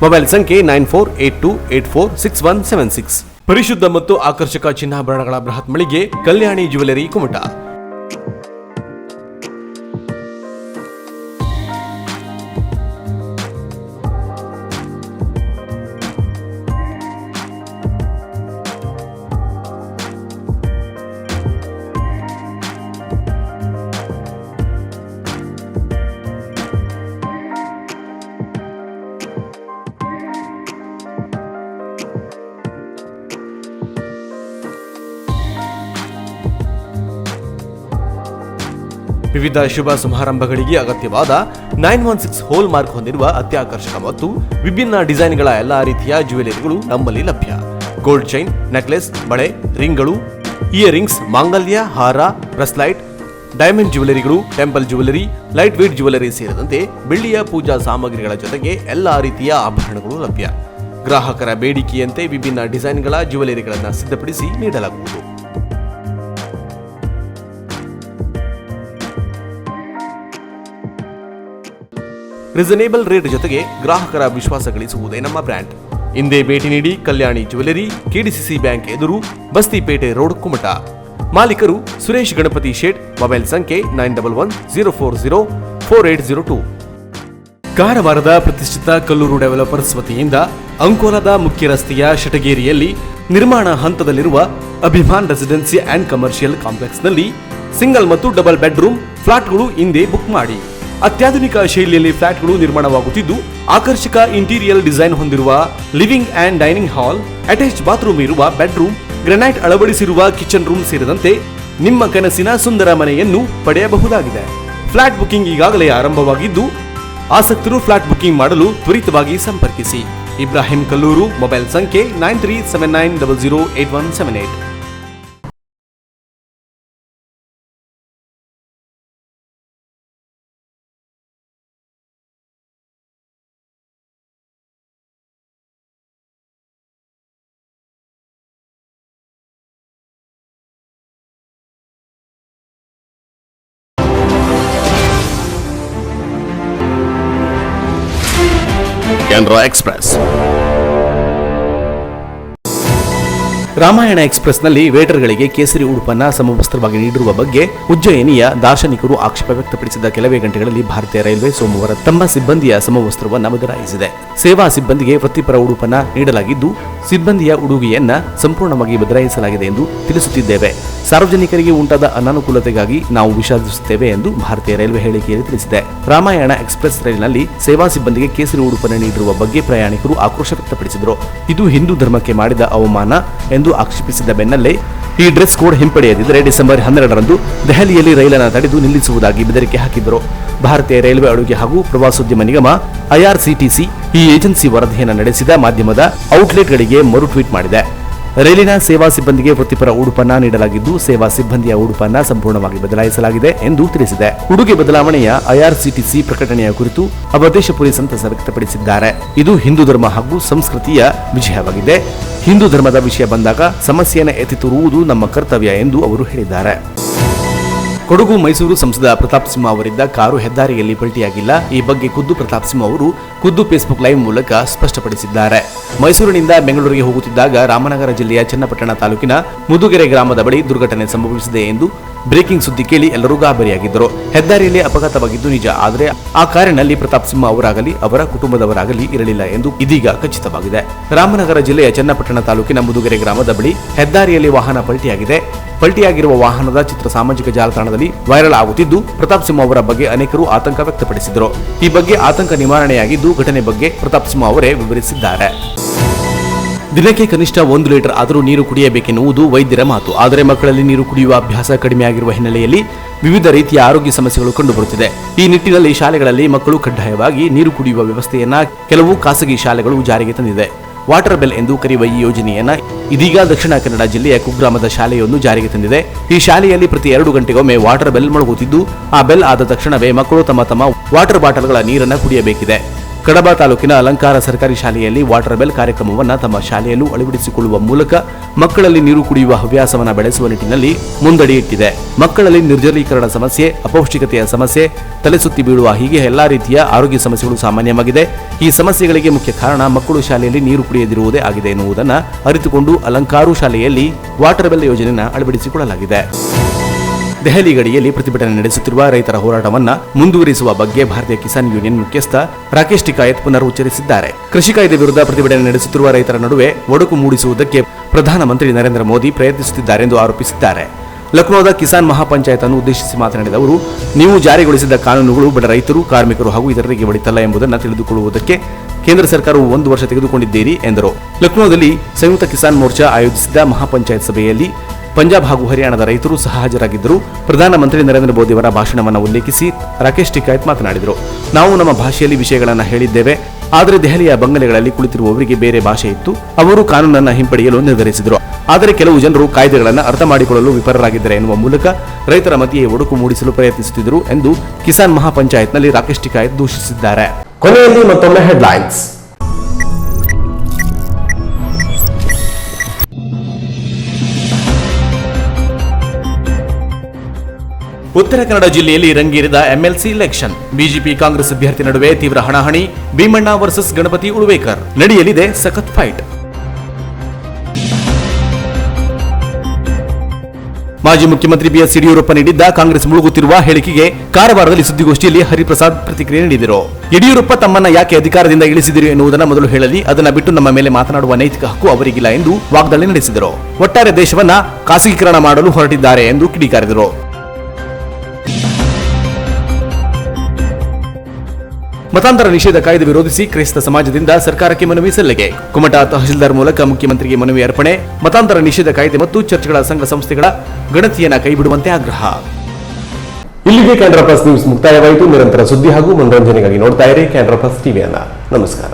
Mobile ಸಂಖ್ಯೆ 9482846176. ಪರಿಶುದ್ಧ ಮತ್ತು ಆಕರ್ಷಕ ಚಿನ್ನಾಭರಣಗಳ ಬೃಹತ್ ಮಳಿಗೆ ಕಲ್ಯಾಣಿ ಜ್ಯುವೆಲರಿ ಕುಮಟಾ. ವಿವಿಧ ಶುಭ ಸಮಾರಂಭಗಳಿಗೆ ಅಗತ್ಯವಾದ 916 ಹೋಲ್ ಮಾರ್ಕ್ ಹೊಂದಿರುವ ಅತ್ಯಾಕರ್ಷಕ ಮತ್ತು ವಿಭಿನ್ನ ಡಿಸೈನ್ಗಳ ಎಲ್ಲಾ ರೀತಿಯ ಜ್ಯುವೆಲರಿಗಳು ನಮ್ಮಲ್ಲಿ ಲಭ್ಯ. ಗೋಲ್ಡ್ ಚೈನ್, ನೆಕ್ಲೆಸ್, ಬಳೆ, ರಿಂಗ್ಗಳು, ಇಯರಿಂಗ್ಸ್, ಮಾಂಗಲ್ಯ, ಹಾರ, ಬ್ರೆಸ್ಲೈಟ್, ಡೈಮಂಡ್ ಜ್ಯುವೆಲರಿಗಳು, temple jewellery, light weight jewellery ಸೇರಿದಂತೆ ಬೆಳ್ಳಿಯ ಪೂಜಾ ಸಾಮಗ್ರಿಗಳ ಜೊತೆಗೆ ಎಲ್ಲಾ ರೀತಿಯ ಆಭರಣಗಳು ಲಭ್ಯ. ಗ್ರಾಹಕರ ಬೇಡಿಕೆಯಂತೆ ವಿಭಿನ್ನ ಡಿಸೈನ್ಗಳ ಜ್ಯುವೆಲರಿಗಳನ್ನು ಸಿದ್ಧಪಡಿಸಿ ನೀಡಲಾಗುವುದು. ರೀಸನೇಬಲ್ ರೇಟ್ ಜೊತೆಗೆ ಗ್ರಾಹಕರ ವಿಶ್ವಾಸ ಗಳಿಸುವುದೇ ನಮ್ಮ ಬ್ರ್ಯಾಂಡ್. ಹಿಂದೆ ಭೇಟಿ ನೀಡಿ. ಕಲ್ಯಾಣಿ ಜ್ಯುವೆಲರಿ, ಕೆಡಿಸಿಸಿ ಬ್ಯಾಂಕ್ ಎದುರು, ಬಸ್ತಿಪೇಟೆ ರೋಡ್, ಕುಮಟಾ. ಮಾಲೀಕರು ಸುರೇಶ್ ಗಣಪತಿ ಶೇಟ್. ಮೊಬೈಲ್ ಸಂಖ್ಯೆ 9110404802. ಕಾರವಾರದ ಪ್ರತಿಷ್ಠಿತ ಕಲ್ಲೂರು ಡೆವಲಪರ್ಸ್ ವತಿಯಿಂದ ಅಂಕೋಲಾದ ಮುಖ್ಯ ರಸ್ತೆಯ ಶಟಗೇರಿಯಲ್ಲಿ ನಿರ್ಮಾಣ ಹಂತದಲ್ಲಿರುವ ಅಭಿಮಾನ್ ರೆಸಿಡೆನ್ಸಿ ಅಂಡ್ ಕಮರ್ಷಿಯಲ್ ಕಾಂಪ್ಲೆಕ್ಸ್ನಲ್ಲಿ ಸಿಂಗಲ್ ಮತ್ತು ಡಬಲ್ ಬೆಡ್ರೂಮ್ ಫ್ಲಾಟ್ಗಳು ಹಿಂದೆ ಬುಕ್ ಮಾಡಿ. ಅತ್ಯಾಧುನಿಕ ಶೈಲಿಯಲ್ಲಿ ಫ್ಲಾಟ್ಗಳು ನಿರ್ಮಾಣವಾಗುತ್ತಿದ್ದು ಆಕರ್ಷಕ ಇಂಟೀರಿಯರ್ ಡಿಸೈನ್ ಹೊಂದಿರುವ living and dining hall, attach bathroom ಇರುವ ಬೆಡ್ರೂಮ್, ಗ್ರೆನೈಟ್ ಅಳವಡಿಸಿರುವ ಕಿಚನ್ ರೂಮ್ ಸೇರಿದಂತೆ ನಿಮ್ಮ ಕನಸಿನ ಸುಂದರ ಮನೆಯನ್ನು ಪಡೆಯಬಹುದಾಗಿದೆ. ಫ್ಲಾಟ್ ಬುಕಿಂಗ್ ಈಗಾಗಲೇ ಆರಂಭವಾಗಿದ್ದು ಆಸಕ್ತರು ಫ್ಲಾಟ್ ಬುಕಿಂಗ್ ಮಾಡಲು ತ್ವರಿತವಾಗಿ ಸಂಪರ್ಕಿಸಿ. ಇಬ್ರಾಹಿಂ ಕಲ್ಲೂರು. ಮೊಬೈಲ್ ಸಂಖ್ಯೆ 9379008178. ಕೆನರಾ ಎಕ್ಸ್‌ಪ್ರೆಸ್. ರಾಮಾಯಣ ಎಕ್ಸ್ಪ್ರೆಸ್ನಲ್ಲಿ ವೇಟರ್ಗಳಿಗೆ ಕೇಸರಿ ಉಡುಪನ್ನ ಸಮವಸ್ತ್ರವಾಗಿ ನೀಡಿರುವ ಬಗ್ಗೆ ಉಜ್ಜಯಿನಿಯ ದಾರ್ಶನಿಕರು ಆಕ್ಷೇಪ ವ್ಯಕ್ತಪಡಿಸಿದ ಕೆಲವೇ ಗಂಟೆಗಳಲ್ಲಿ ಭಾರತೀಯ ರೈಲ್ವೆ ಸೋಮವಾರ ತಮ್ಮ ಸಿಬ್ಬಂದಿಯ ಸಮವಸ್ತ್ರವನ್ನು ಬದಲಾಯಿಸಿದೆ. ಸೇವಾ ಸಿಬ್ಬಂದಿಗೆ ವೃತ್ತಿಪರ ಉಡುಪನ್ನ ನೀಡಲಾಗಿದ್ದು, ಸಿಬ್ಬಂದಿಯ ಉಡುಗೆಯನ್ನ ಸಂಪೂರ್ಣವಾಗಿ ಬದಲಾಯಿಸಲಾಗಿದೆ ಎಂದು ತಿಳಿಸುತ್ತಿದ್ದೇವೆ. ಸಾರ್ವಜನಿಕರಿಗೆ ಉಂಟಾದ ಅನಾನುಕೂಲತೆಗಾಗಿ ನಾವು ವಿಷಾದಿಸುತ್ತೇವೆ ಎಂದು ಭಾರತೀಯ ರೈಲ್ವೆ ಹೇಳಿಕೆಯಲ್ಲಿ ತಿಳಿಸಿದೆ. ರಾಮಾಯಣ ಎಕ್ಸ್ಪ್ರೆಸ್ ರೈಲಿನಲ್ಲಿ ಸೇವಾ ಸಿಬ್ಬಂದಿಗೆ ಕೇಸರಿ ಉಡುಪನ್ನು ನೀಡಿರುವ ಬಗ್ಗೆ ಪ್ರಯಾಣಿಕರು ಆಕ್ರೋಶ ವ್ಯಕ್ತಪಡಿಸಿದರು. ಇದು ಹಿಂದೂ ಧರ್ಮಕ್ಕೆ ಮಾಡಿದ ಅವಮಾನ ಎಂದು ಆಕ್ಷೇಪಿಸಿದ ಬೆನ್ನಲ್ಲೇ ಈ ಡ್ರೆಸ್ ಕೋಡ್ ಹಿಂಪಡೆಯದಿದ್ದರೆ ಡಿಸೆಂಬರ್ 12ರಂದು ದೆಹಲಿಯಲ್ಲಿ ರೈಲನ್ನು ತಡೆದು ನಿಲ್ಲಿಸುವುದಾಗಿ ಬೆದರಿಕೆ ಹಾಕಿದ್ದರು. ಭಾರತೀಯ ರೈಲ್ವೆ ಅಡುಗೆ ಹಾಗೂ ಪ್ರವಾಸೋದ್ಯಮ ನಿಗಮ ಐಆರ್ಸಿಟಿಸಿ ಈ ಏಜೆನ್ಸಿ ವರದಿಯನ್ನು ನಡೆಸಿದ ಮಾಧ್ಯಮದ ಔಟ್ಲೆಟ್ಗಳಿಗೆ ಮರು ಟ್ವೀಟ್ ಮಾಡಿದೆ. ರೈಲಿನ ಸೇವಾ ಸಿಬ್ಬಂದಿಗೆ ವೃತ್ತಿಪರ ಉಡುಪನ್ನ ನೀಡಲಾಗಿದ್ದು, ಸೇವಾ ಸಿಬ್ಬಂದಿಯ ಉಡುಪನ್ನ ಸಂಪೂರ್ಣವಾಗಿ ಬದಲಾಯಿಸಲಾಗಿದೆ ಎಂದು ತಿಳಿಸಿದೆ. ಉಡುಗೆ ಬದಲಾವಣೆಯ ಐಆರ್ಸಿಟಿಸಿ ಪ್ರಕಟಣೆಯ ಕುರಿತು ಅವಧೇಶಪುರಿ ಸಂತಸ ವ್ಯಕ್ತಪಡಿಸಿದ್ದಾರೆ. ಇದು ಹಿಂದೂ ಧರ್ಮ ಹಾಗೂ ಸಂಸ್ಕೃತಿಯ ವಿಜಯವಾಗಿದೆ. ಹಿಂದೂ ಧರ್ಮದ ವಿಷಯ ಬಂದಾಗ ಸಮಸ್ಯೆಯನ್ನು ಎತ್ತಿ ತರುವುದು ನಮ್ಮ ಕರ್ತವ್ಯ ಎಂದು ಅವರು ಹೇಳಿದ್ದಾರೆ. ಕೊಡಗು ಮೈಸೂರು ಸಂಸದ ಪ್ರತಾಪ್ ಸಿಂಹ ಅವರಿದ್ದ ಕಾರು ಹೆದ್ದಾರಿಯಲ್ಲಿ ಪಲ್ಟಿಯಾಗಿಲ್ಲ. ಈ ಬಗ್ಗೆ ಖುದ್ದು ಪ್ರತಾಪ್ ಸಿಂಹ ಅವರು ಖುದ್ದು ಫೇಸ್ಬುಕ್ ಲೈವ್ ಮೂಲಕ ಸ್ಪಷ್ಟಪಡಿಸಿದ್ದಾರೆ. ಮೈಸೂರಿನಿಂದ ಬೆಂಗಳೂರಿಗೆ ಹೋಗುತ್ತಿದ್ದಾಗ ರಾಮನಗರ ಜಿಲ್ಲೆಯ ಚನ್ನಪಟ್ಟಣ ತಾಲೂಕಿನ ಮುದುಗೆರೆ ಗ್ರಾಮದ ಬಳಿ ದುರ್ಘಟನೆ ಸಂಭವಿಸಿದೆ ಎಂದು ಬ್ರೇಕಿಂಗ್ ಸುದ್ದಿ ಕೇಳಿ ಎಲ್ಲರೂ ಗಾಬರಿಯಾಗಿದ್ದರು. ಹೆದ್ದಾರಿಯಲ್ಲಿ ಅಪಘಾತವಾಗಿದ್ದು ನಿಜ, ಆದರೆ ಆ ಕಾರಿನಲ್ಲಿ ಪ್ರತಾಪ್ ಸಿಂಹ ಅವರಾಗಲಿ ಅವರ ಕುಟುಂಬದವರಾಗಲಿ ಇರಲಿಲ್ಲ ಎಂದು ಇದೀಗ ಖಚಿತವಾಗಿದೆ. ರಾಮನಗರ ಜಿಲ್ಲೆಯ ಚನ್ನಪಟ್ಟಣ ತಾಲೂಕಿನ ಮುದುಗೆರೆ ಗ್ರಾಮದ ಬಳಿ ಹೆದ್ದಾರಿಯಲ್ಲಿ ವಾಹನ ಪಲ್ಟಿಯಾಗಿದೆ. ಪಲ್ಟಿಯಾಗಿರುವ ವಾಹನದ ಚಿತ್ರ ಸಾಮಾಜಿಕ ಜಾಲತಾಣದಲ್ಲಿ ವೈರಲ್ ಆಗುತ್ತಿದ್ದು, ಪ್ರತಾಪ್ ಸಿಂಹ ಅವರ ಬಗ್ಗೆ ಅನೇಕರು ಆತಂಕ ವ್ಯಕ್ತಪಡಿಸಿದರು. ಈ ಬಗ್ಗೆ ಆತಂಕ ನಿವಾರಣೆಯಾಗಿದ್ದು, ಘಟನೆ ಬಗ್ಗೆ ಪ್ರತಾಪ್ ಸಿಂಹ ಅವರೇ ವಿವರಿಸಿದ್ದಾರೆ. ದಿನಕ್ಕೆ ಕನಿಷ್ಠ 1 ಲೀಟರ್ ಆದರೂ ನೀರು ಕುಡಿಯಬೇಕೆನ್ನುವುದು ವೈದ್ಯರ ಮಾತು. ಆದರೆ ಮಕ್ಕಳಲ್ಲಿ ನೀರು ಕುಡಿಯುವ ಅಭ್ಯಾಸ ಕಡಿಮೆಯಾಗಿರುವ ಹಿನ್ನೆಲೆಯಲ್ಲಿ ವಿವಿಧ ರೀತಿಯ ಆರೋಗ್ಯ ಸಮಸ್ಯೆಗಳು ಕಂಡುಬರುತ್ತಿದೆ. ಈ ನಿಟ್ಟಿನಲ್ಲಿ ಶಾಲೆಗಳಲ್ಲಿ ಮಕ್ಕಳು ಕಡ್ಡಾಯವಾಗಿ ನೀರು ಕುಡಿಯುವ ವ್ಯವಸ್ಥೆಯನ್ನ ಕೆಲವು ಖಾಸಗಿ ಶಾಲೆಗಳು ಜಾರಿಗೆ ತಂದಿದೆ. ವಾಟರ್ ಬೆಲ್ ಎಂದು ಕರೆಯುವ ಈ ಯೋಜನೆಯನ್ನ ಇದೀಗ ದಕ್ಷಿಣ ಕನ್ನಡ ಜಿಲ್ಲೆಯ ಕುಗ್ರಾಮದ ಶಾಲೆಯೊಂದು ಜಾರಿಗೆ ತಂದಿದೆ. ಈ ಶಾಲೆಯಲ್ಲಿ ಪ್ರತಿ 2 ಗಂಟೆಗೊಮ್ಮೆ ವಾಟರ್ ಬೆಲ್ ಮೊಳಗುತ್ತಿದ್ದು, ಆ ಬೆಲ್ ಆದ ತಕ್ಷಣವೇ ಮಕ್ಕಳು ತಮ್ಮ ವಾಟರ್ ಬಾಟಲ್ಗಳ ನೀರನ್ನು ಕುಡಿಯಬೇಕಿದೆ. ಕಡಬ ತಾಲೂಕಿನ ಅಲಂಕಾರ ಸರ್ಕಾರಿ ಶಾಲೆಯಲ್ಲಿ ವಾಟರ್ ಬೆಲ್ ಕಾರ್ಯಕ್ರಮವನ್ನು ತಮ್ಮ ಶಾಲೆಯಲ್ಲೂ ಅಳವಡಿಸಿಕೊಳ್ಳುವ ಮೂಲಕ ಮಕ್ಕಳಲ್ಲಿ ನೀರು ಕುಡಿಯುವ ಹವ್ಯಾಸವನ್ನು ಬೆಳೆಸುವ ನಿಟ್ಟಿನಲ್ಲಿ ಮುಂದಡಿ ಇಟ್ಟಿದೆ. ಮಕ್ಕಳಲ್ಲಿ ನಿರ್ಜಲೀಕರಣ ಸಮಸ್ಯೆ, ಅಪೌಷ್ಟಿಕತೆಯ ಸಮಸ್ಯೆ, ತಲೆಸುತ್ತಿ ಬೀಳುವ ಹೀಗೆ ಎಲ್ಲಾ ರೀತಿಯ ಆರೋಗ್ಯ ಸಮಸ್ಯೆಗಳು ಸಾಮಾನ್ಯವಾಗಿದೆ. ಈ ಸಮಸ್ಯೆಗಳಿಗೆ ಮುಖ್ಯ ಕಾರಣ ಮಕ್ಕಳು ಶಾಲೆಯಲ್ಲಿ ನೀರು ಕುಡಿಯದಿರುವುದೇ ಆಗಿದೆ ಎನ್ನುವುದನ್ನು ಅರಿತುಕೊಂಡು ಅಲಂಕಾರು ಶಾಲೆಯಲ್ಲಿ ವಾಟರ್ ಬೆಲ್ ಯೋಜನೆಯನ್ನು ಅಳವಡಿಸಿಕೊಳ್ಳಲಾಗಿದೆ. ದೆಹಲಿ ಗಡಿಯಲ್ಲಿ ಪ್ರತಿಭಟನೆ ನಡೆಸುತ್ತಿರುವ ರೈತರ ಹೋರಾಟವನ್ನು ಮುಂದುವರಿಸುವ ಬಗ್ಗೆ ಭಾರತೀಯ ಕಿಸಾನ್ ಯೂನಿಯನ್ ಮುಖ್ಯಸ್ಥ ರಾಕೇಶ್ ಟಿಕಾಯತ್ ಪುನರುಚ್ಚರಿಸಿದ್ದಾರೆ. ಕೃಷಿ ಕಾಯ್ದೆ ವಿರುದ್ಧ ಪ್ರತಿಭಟನೆ ನಡೆಸುತ್ತಿರುವ ರೈತರ ನಡುವೆ ಒಡಕು ಮೂಡಿಸುವುದಕ್ಕೆ ಪ್ರಧಾನಮಂತ್ರಿ ನರೇಂದ್ರ ಮೋದಿ ಪ್ರಯತ್ನಿಸುತ್ತಿದ್ದಾರೆಂದು ಆರೋಪಿಸಿದ್ದಾರೆ. ಲಕ್ನೋದ ಕಿಸಾನ್ ಮಹಾಪಂಚಾಯತ್ ಅನ್ನು ಉದ್ದೇಶಿಸಿ ಮಾತನಾಡಿದ ಅವರು, ನೀವು ಜಾರಿಗೊಳಿಸಿದ ಕಾನೂನುಗಳು ಬಡ ರೈತರು, ಕಾರ್ಮಿಕರು ಹಾಗೂ ಇತರರಿಗೆ ಒಳಿತಲ್ಲ ಎಂಬುದನ್ನು ತಿಳಿದುಕೊಳ್ಳುವುದಕ್ಕೆ ಕೇಂದ್ರ ಸರ್ಕಾರವು 1 ವರ್ಷ ತೆಗೆದುಕೊಂಡಿದ್ದೀರಿ ಎಂದರು. ಲಕ್ನೋದಲ್ಲಿ ಸಂಯುಕ್ತ ಕಿಸಾನ್ ಮೋರ್ಚಾ ಆಯೋಜಿಸಿದ ಮಹಾಪಂಚಾಯತ್ ಸಭೆಯಲ್ಲಿ ಪಂಜಾಬ್ ಹಾಗೂ ಹರಿಯಾಣದ ರೈತರು ಸಹ ಹಾಜರಾಗಿದ್ದರು. ಪ್ರಧಾನಮಂತ್ರಿ ನರೇಂದ್ರ ಮೋದಿ ಅವರ ಭಾಷಣವನ್ನು ಉಲ್ಲೇಖಿಸಿ ರಾಕೇಶ್ ಟಿಕಾಯತ್ ಮಾತನಾಡಿದರು. ನಾವು ನಮ್ಮ ಭಾಷೆಯಲ್ಲಿ ವಿಷಯಗಳನ್ನು ಹೇಳಿದ್ದೇವೆ, ಆದರೆ ದೆಹಲಿಯ ಬಂಗಲೆಗಳಲ್ಲಿ ಕುಳಿತಿರುವವರಿಗೆ ಬೇರೆ ಭಾಷೆ ಇತ್ತು. ಅವರು ಕಾನೂನನ್ನು ಹಿಂಪಡೆಯಲು ನಿರ್ಧರಿಸಿದರು. ಆದರೆ ಕೆಲವು ಜನರು ಕಾಯ್ದೆಗಳನ್ನು ಅರ್ಥ ಮಾಡಿಕೊಳ್ಳಲು ವಿಫಲರಾಗಿದ್ದಾರೆ ಎನ್ನುವ ಮೂಲಕ ರೈತರ ಮಧ್ಯೆ ಒಡಕು ಮೂಡಿಸಲು ಪ್ರಯತ್ನಿಸುತ್ತಿದ್ದರು ಎಂದು ಕಿಸಾನ್ ಮಹಾಪಂಚಾಯತ್ನಲ್ಲಿ ರಾಕೇಶ್ ಟಿಕಾಯತ್ ದೂಷಿಸಿದ್ದಾರೆ. ಕೊನೆಯಲ್ಲಿ ಮತ್ತೊಮ್ಮೆ ಹೆಡ್ಲೈನ್ಸ್. ಉತ್ತರ ಕನ್ನಡ ಜಿಲ್ಲೆಯಲ್ಲಿ ರಂಗೇರಿದ ಎಂಎಲ್ಸಿ ಇಲೆಕ್ಷನ್. ಬಿಜೆಪಿ ಕಾಂಗ್ರೆಸ್ ಅಭ್ಯರ್ಥಿ ನಡುವೆ ತೀವ್ರ ಹಣಾಹಣಿ. ಭೀಮಣ್ಣ ವರ್ಸಸ್ ಗಣಪತಿ ಉಳುವೇಕರ್ ನಡೆಯಲಿದೆ ಸಖತ್ ಫೈಟ್. ಮಾಜಿ ಮುಖ್ಯಮಂತ್ರಿ ಬಿಎಸ್ ಯಡಿಯೂರಪ್ಪ ನೀಡಿದ್ದ ಕಾಂಗ್ರೆಸ್ ಮುಳುಗುತ್ತಿರುವ ಹೇಳಿಕೆಗೆ ಕಾರವಾರದಲ್ಲಿ ಸುದ್ದಿಗೋಷ್ಠಿಯಲ್ಲಿ ಹರಿಪ್ರಸಾದ್ ಪ್ರತಿಕ್ರಿಯೆ ನೀಡಿದರು. ಯಡಿಯೂರಪ್ಪ ತಮ್ಮನ್ನ ಯಾಕೆ ಅಧಿಕಾರದಿಂದ ಇಳಿಸಿದರು ಎನ್ನುವುದನ್ನು ಮೊದಲು ಹೇಳಲಿ, ಅದನ್ನ ಬಿಟ್ಟು ನಮ್ಮ ಮೇಲೆ ಮಾತನಾಡುವ ನೈತಿಕ ಹಕ್ಕು ಅವರಿಗಿಲ್ಲ ಎಂದು ವಾಗ್ದಾಳಿ ನಡೆಸಿದರು. ಒಟ್ಟಾರೆ ದೇಶವನ್ನ ಖಾಸಗೀಕರಣ ಮಾಡಲು ಹೊರಟಿದ್ದಾರೆ ಎಂದು ಕಿಡಿಕಾರಿದರು. ಮತಾಂತರ ನಿಷೇಧ ಕಾಯ್ದೆ ವಿರೋಧಿಸಿ ಕ್ರೈಸ್ತ ಸಮಾಜದಿಂದ ಸರ್ಕಾರಕ್ಕೆ ಮನವಿ ಸಲ್ಲಿಕೆ. ಕುಮಟಾ ತಹಶೀಲ್ದಾರ್ ಮೂಲಕ ಮುಖ್ಯಮಂತ್ರಿಗೆ ಮನವಿ ಅರ್ಪಣೆ. ಮತಾಂತರ ನಿಷೇಧ ಕಾಯ್ದೆ ಮತ್ತು ಚರ್ಚ್ಗಳ ಸಂಘ ಸಂಸ್ಥೆಗಳ ಗಣತಿಯನ್ನ ಕೈಬಿಡುವಂತೆ ಆಗ್ರಹ. ಇಲ್ಲಿಗೆ ಕ್ಯಾನ್ರಾ ಪ್ಲಸ್ ನ್ಯೂಸ್ ಮುಕ್ತಾಯವಾಯಿತು. ನಿರಂತರ ಸುದ್ದಿ ಹಾಗೂ ಮನೋರಂಜನೆಗಾಗಿ ನೋಡ್ತಾ ಇರಿ ಕ್ಯಾನ್ರಾ ಪ್ಲಸ್ ಟಿವಿಯನ್ನ. ನಮಸ್ಕಾರ.